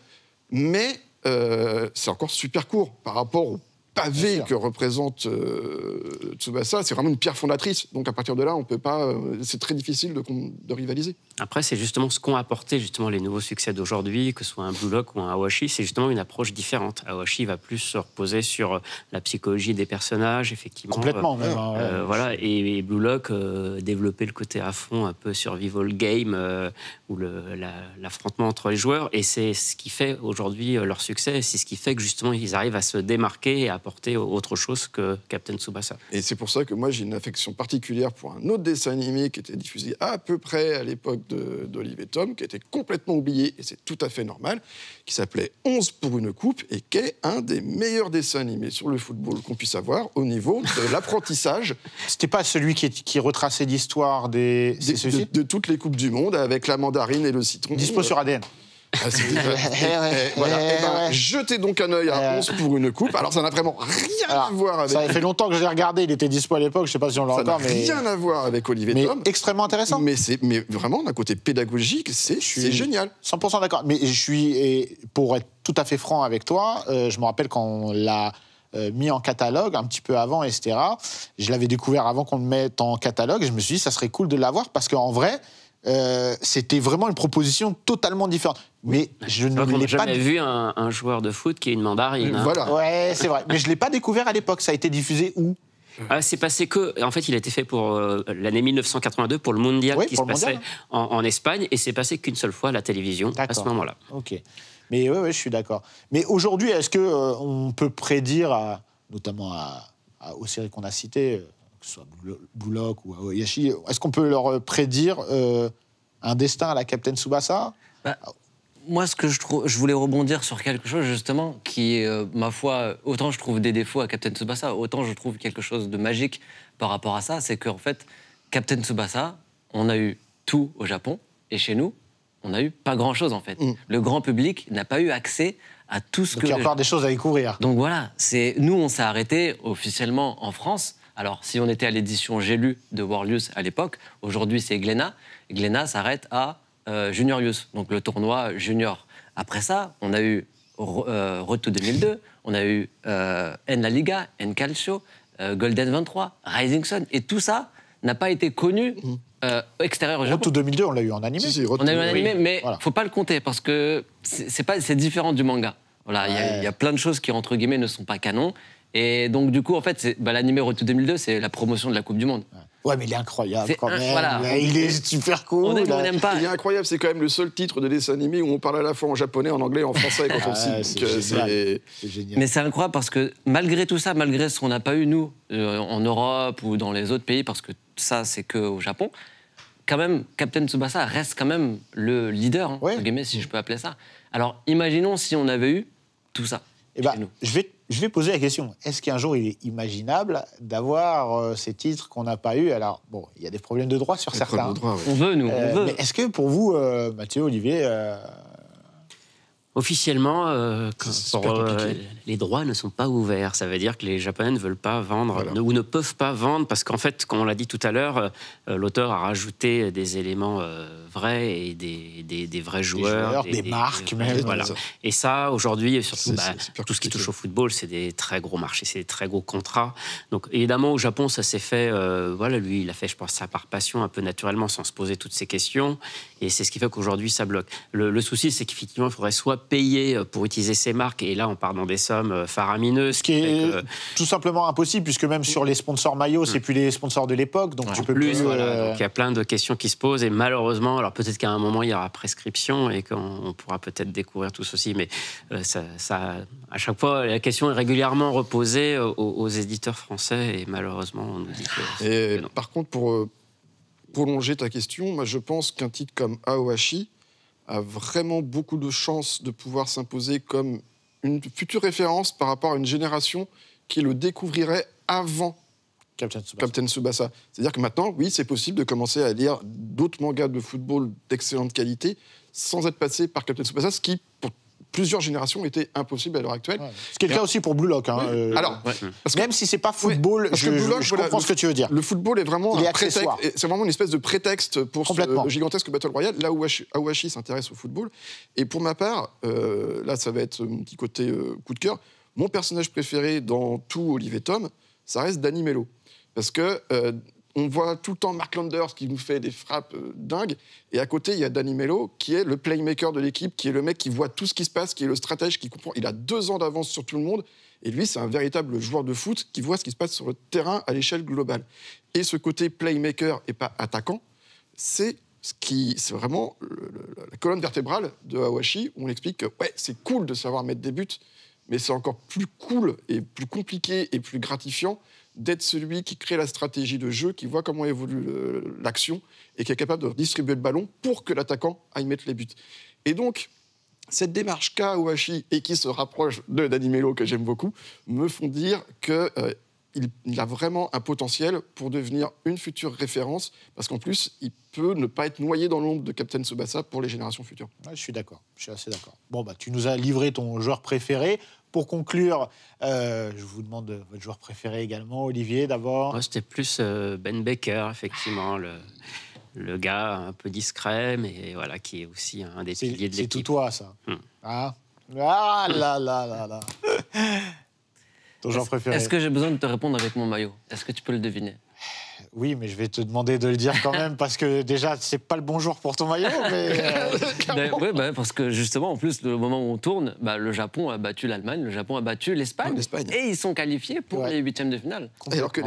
Mais c'est encore super court par rapport au pavé que représente Tsubasa. C'est vraiment une pierre fondatrice. Donc à partir de là, on peut pas. C'est très difficile de rivaliser. Après, c'est justement ce qu'ont apporté justement les nouveaux succès d'aujourd'hui, que ce soit un Blue Lock ou un Awashi, c'est justement une approche différente. Awashi va plus se reposer sur la psychologie des personnages, effectivement. Complètement, même. Voilà, et Blue Lock développer le côté à fond, un peu survival game, ou l'affrontement entre les joueurs, et c'est ce qui fait aujourd'hui leur succès, c'est ce qui fait que justement ils arrivent à se démarquer et à apporter autre chose que Captain Tsubasa. Et c'est pour ça que moi j'ai une affection particulière pour un autre dessin animé qui était diffusé à peu près à l'époque d'Olive et Tom, qui était complètement oublié, et c'est tout à fait normal, qui s'appelait 11 pour une coupe, et qui est un des meilleurs dessins animés sur le football qu'on puisse avoir au niveau de l'apprentissage. C'était pas celui qui retraçait l'histoire de toutes les coupes du monde, avec la mandarine et le citron. Dispo sur ADN. Voilà. Jetez donc un œil à 11 pour une coupe. Alors ça n'a vraiment rien à voir avec... Ça fait longtemps que je l'ai regardé, il était dispo à l'époque, je sais pas si on l'a encore, mais... Ça n'a rien à voir avec Olivier Tom. Extrêmement intéressant. Mais vraiment, d'un côté pédagogique, c'est génial. 100% d'accord. Mais pour être tout à fait franc avec toi, je me rappelle quand on l'a mis en catalogue, un petit peu avant, etc. Je l'avais découvert avant qu'on le mette en catalogue, et je me suis dit, ça serait cool de l'avoir, parce qu'en vrai... c'était vraiment une proposition totalement différente. Mais je ne l'ai pas vu un joueur de foot qui est une mandarine. Voilà. Ouais, c'est vrai. Mais je ne l'ai pas découvert à l'époque. Ça a été diffusé où ? C'est passé que... En fait, il a été fait pour l'année 1982, pour le Mondial qui se passait en Espagne, et c'est passé qu'une seule fois à la télévision, à ce moment-là. Ok. Mais oui, je suis d'accord. Mais aujourd'hui, est-ce qu'on peut prédire, notamment aux séries qu'on a citées, que ce soit Blue Lock ou Aoyashi, est-ce qu'on peut leur prédire un destin à la Captain Tsubasa ? Moi, ce que je voulais rebondir sur quelque chose, justement, qui, ma foi, autant je trouve des défauts à Captain Tsubasa, autant je trouve quelque chose de magique par rapport à ça, c'est qu'en fait, Captain Tsubasa, on a eu tout au Japon, et chez nous, on n'a eu pas grand-chose, en fait. Le grand public n'a pas eu accès à tout ce Donc il y a encore des choses à découvrir. Donc voilà, nous, on s'est arrêté officiellement en France. Alors, si on était à l'édition J'ai lu de Warlius à l'époque, aujourd'hui, c'est Glénat. Glénat s'arrête à Junior Youth, donc le tournoi junior. Après ça, on a eu Road to 2002, on a eu En La Liga, En Calcio, Golden 23, Rising Sun, et tout ça n'a pas été connu extérieur au Japon. Road to 2002, on l'a eu en animé. On a eu un animé, mais il ne faut pas le compter, parce que c'est différent du manga. Voilà, il y a plein de choses qui, entre guillemets, ne sont pas canon. Et donc, du coup, en fait, l'animé Road to 2002, c'est la promotion de la Coupe du Monde. Ouais, mais il est incroyable quand même. Voilà. Il est super cool. On aime ou on n'aime pas. Il est incroyable, c'est quand même le seul titre de dessin animé où on parle à la fois en japonais, en anglais et en français quand on cite. C'est génial. Mais c'est incroyable parce que malgré tout ça, malgré ce qu'on n'a pas eu, nous, en Europe ou dans les autres pays, parce que ça, c'est qu'au Japon, quand même, Captain Tsubasa reste quand même le leader, entre guillemets, si je peux appeler ça. Alors, imaginons si on avait eu tout ça. Je vais poser la question. Est-ce qu'un jour, il est imaginable d'avoir ces titres qu'on n'a pas eus ? Alors, bon, il y a des problèmes de droit sur certains. On veut, nous, on veut. Mais est-ce que pour vous, Mathieu, Olivier... Officiellement, les droits ne sont pas ouverts. Ça veut dire que les Japonais ne veulent pas vendre ou ne peuvent pas vendre parce qu'en fait, comme on l'a dit tout à l'heure, l'auteur a rajouté des éléments vrais et des vrais joueurs. Des marques même. Voilà. Et ça, aujourd'hui, surtout tout ce qui touche au football, c'est des très gros marchés, c'est des très gros contrats. Donc évidemment, au Japon, ça s'est fait... lui, il a fait, je pense, ça par passion, un peu naturellement, sans se poser toutes ces questions. Et c'est ce qui fait qu'aujourd'hui, ça bloque. Le souci, c'est qu'effectivement, il faudrait soit payer pour utiliser ces marques, et là on part dans des sommes faramineuses. Ce qui est tout simplement impossible, puisque même sur les sponsors maillots, c'est plus les sponsors de l'époque, donc tu peux plus... Donc il y a plein de questions qui se posent, et malheureusement, alors peut-être qu'à un moment il y aura prescription, et qu'on pourra peut-être découvrir tout ceci, mais à chaque fois, la question est régulièrement reposée aux éditeurs français, et malheureusement on nous dit que non. Par contre, pour prolonger ta question, moi je pense qu'un titre comme Aoyashi a vraiment beaucoup de chances de pouvoir s'imposer comme une future référence par rapport à une génération qui le découvrirait avant Captain Tsubasa. C'est-à-dire que maintenant, oui, c'est possible de commencer à lire d'autres mangas de football d'excellente qualité sans être passé par Captain Tsubasa, ce qui, pour plusieurs générations était impossible à l'heure actuelle. Ouais. Ce qui est le cas aussi pour Blue Lock. Hein, Alors, parce que- même si c'est pas football, parce que Blue Lock, je voilà, comprends ce que tu veux dire. Le football est vraiment Il est un prétexte. accessoire. C'est vraiment une espèce de prétexte pour Complètement. ce gigantesque Battle Royale. Là où Awashi s'intéresse au football. Et pour ma part, là, ça va être mon petit côté coup de cœur. Mon personnage préféré dans tout Olive et Tom, ça reste Danny Mello. Parce que on voit tout le temps Mark Landers qui nous fait des frappes dingues. Et à côté, il y a Danny Mello, qui est le playmaker de l'équipe, qui est le mec qui voit tout ce qui se passe, qui est le stratège, qui comprend. Il a 2 ans d'avance sur tout le monde. Et lui, c'est un véritable joueur de foot qui voit ce qui se passe sur le terrain à l'échelle globale. Et ce côté playmaker et pas attaquant, c'est vraiment la colonne vertébrale de Awashi, où on explique que ouais, c'est cool de savoir mettre des buts, mais c'est encore plus cool et plus compliqué et plus gratifiant d'être celui qui crée la stratégie de jeu, qui voit comment évolue l'action et qui est capable de distribuer le ballon pour que l'attaquant aille mettre les buts. Et donc, cette démarche qu'a Awashi et qui se rapproche de Danny Mello, que j'aime beaucoup, me font dire qu'il a vraiment un potentiel pour devenir une future référence, parce qu'en plus, il peut ne pas être noyé dans l'ombre de Captain Tsubasa pour les générations futures. Ouais, je suis d'accord, je suis assez d'accord. Bon, bah, tu nous as livré ton joueur préféré. Pour conclure, je vous demande votre joueur préféré également. Olivier, d'abord. Moi, c'était plus Ben Baker, effectivement, le gars un peu discret, mais voilà, qui est aussi un des piliers de C'est tout l'équipe. toi, ça. Ah là là là là. Ton joueur préféré. Est-ce que j'ai besoin de te répondre avec mon maillot? Est-ce que tu peux le deviner? Oui, mais je vais te demander de le dire quand même, parce que déjà, c'est pas le bon jour pour ton maillot, mais... Oui, parce que justement, en plus, le moment où on tourne, le Japon a battu l'Allemagne, le Japon a battu l'Espagne, L'Espagne. et ils sont qualifiés pour Ouais. les 8e de finale. Alors que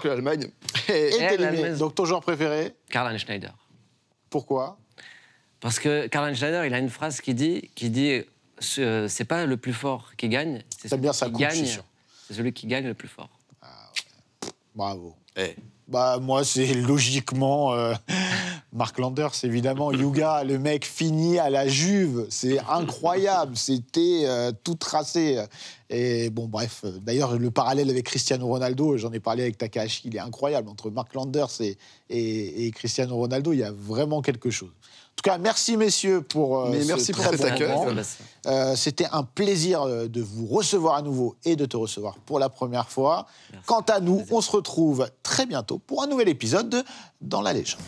l'Allemagne Et Et éliminé. l'Allemagne. Donc ton joueur préféré, Karl-Heinz Schneider. pourquoi? Parce que Karl-Heinz Schneider, il a une phrase qui dit c'est pas le plus fort qui gagne, c'est T'aimes bien celui sa qui coupe, je suis gagne. sûr. C'est celui qui gagne le plus fort. Bravo. Eh. Bah, moi, c'est logiquement Mark Landers, évidemment. Yuga, le mec fini à la Juve. C'est incroyable. C'était tout tracé. Et bon, bref. D'ailleurs, le parallèle avec Cristiano Ronaldo, j'en ai parlé avec Takahashi, il est incroyable. Entre Mark Landers et Cristiano Ronaldo, il y a vraiment quelque chose. En tout cas, merci, messieurs, pour merci pour très cet bon accueil. moment. C'était un plaisir de vous recevoir à nouveau et de te recevoir pour la première fois. Merci. Quant à nous, on se retrouve très bientôt pour un nouvel épisode de Dans la légende.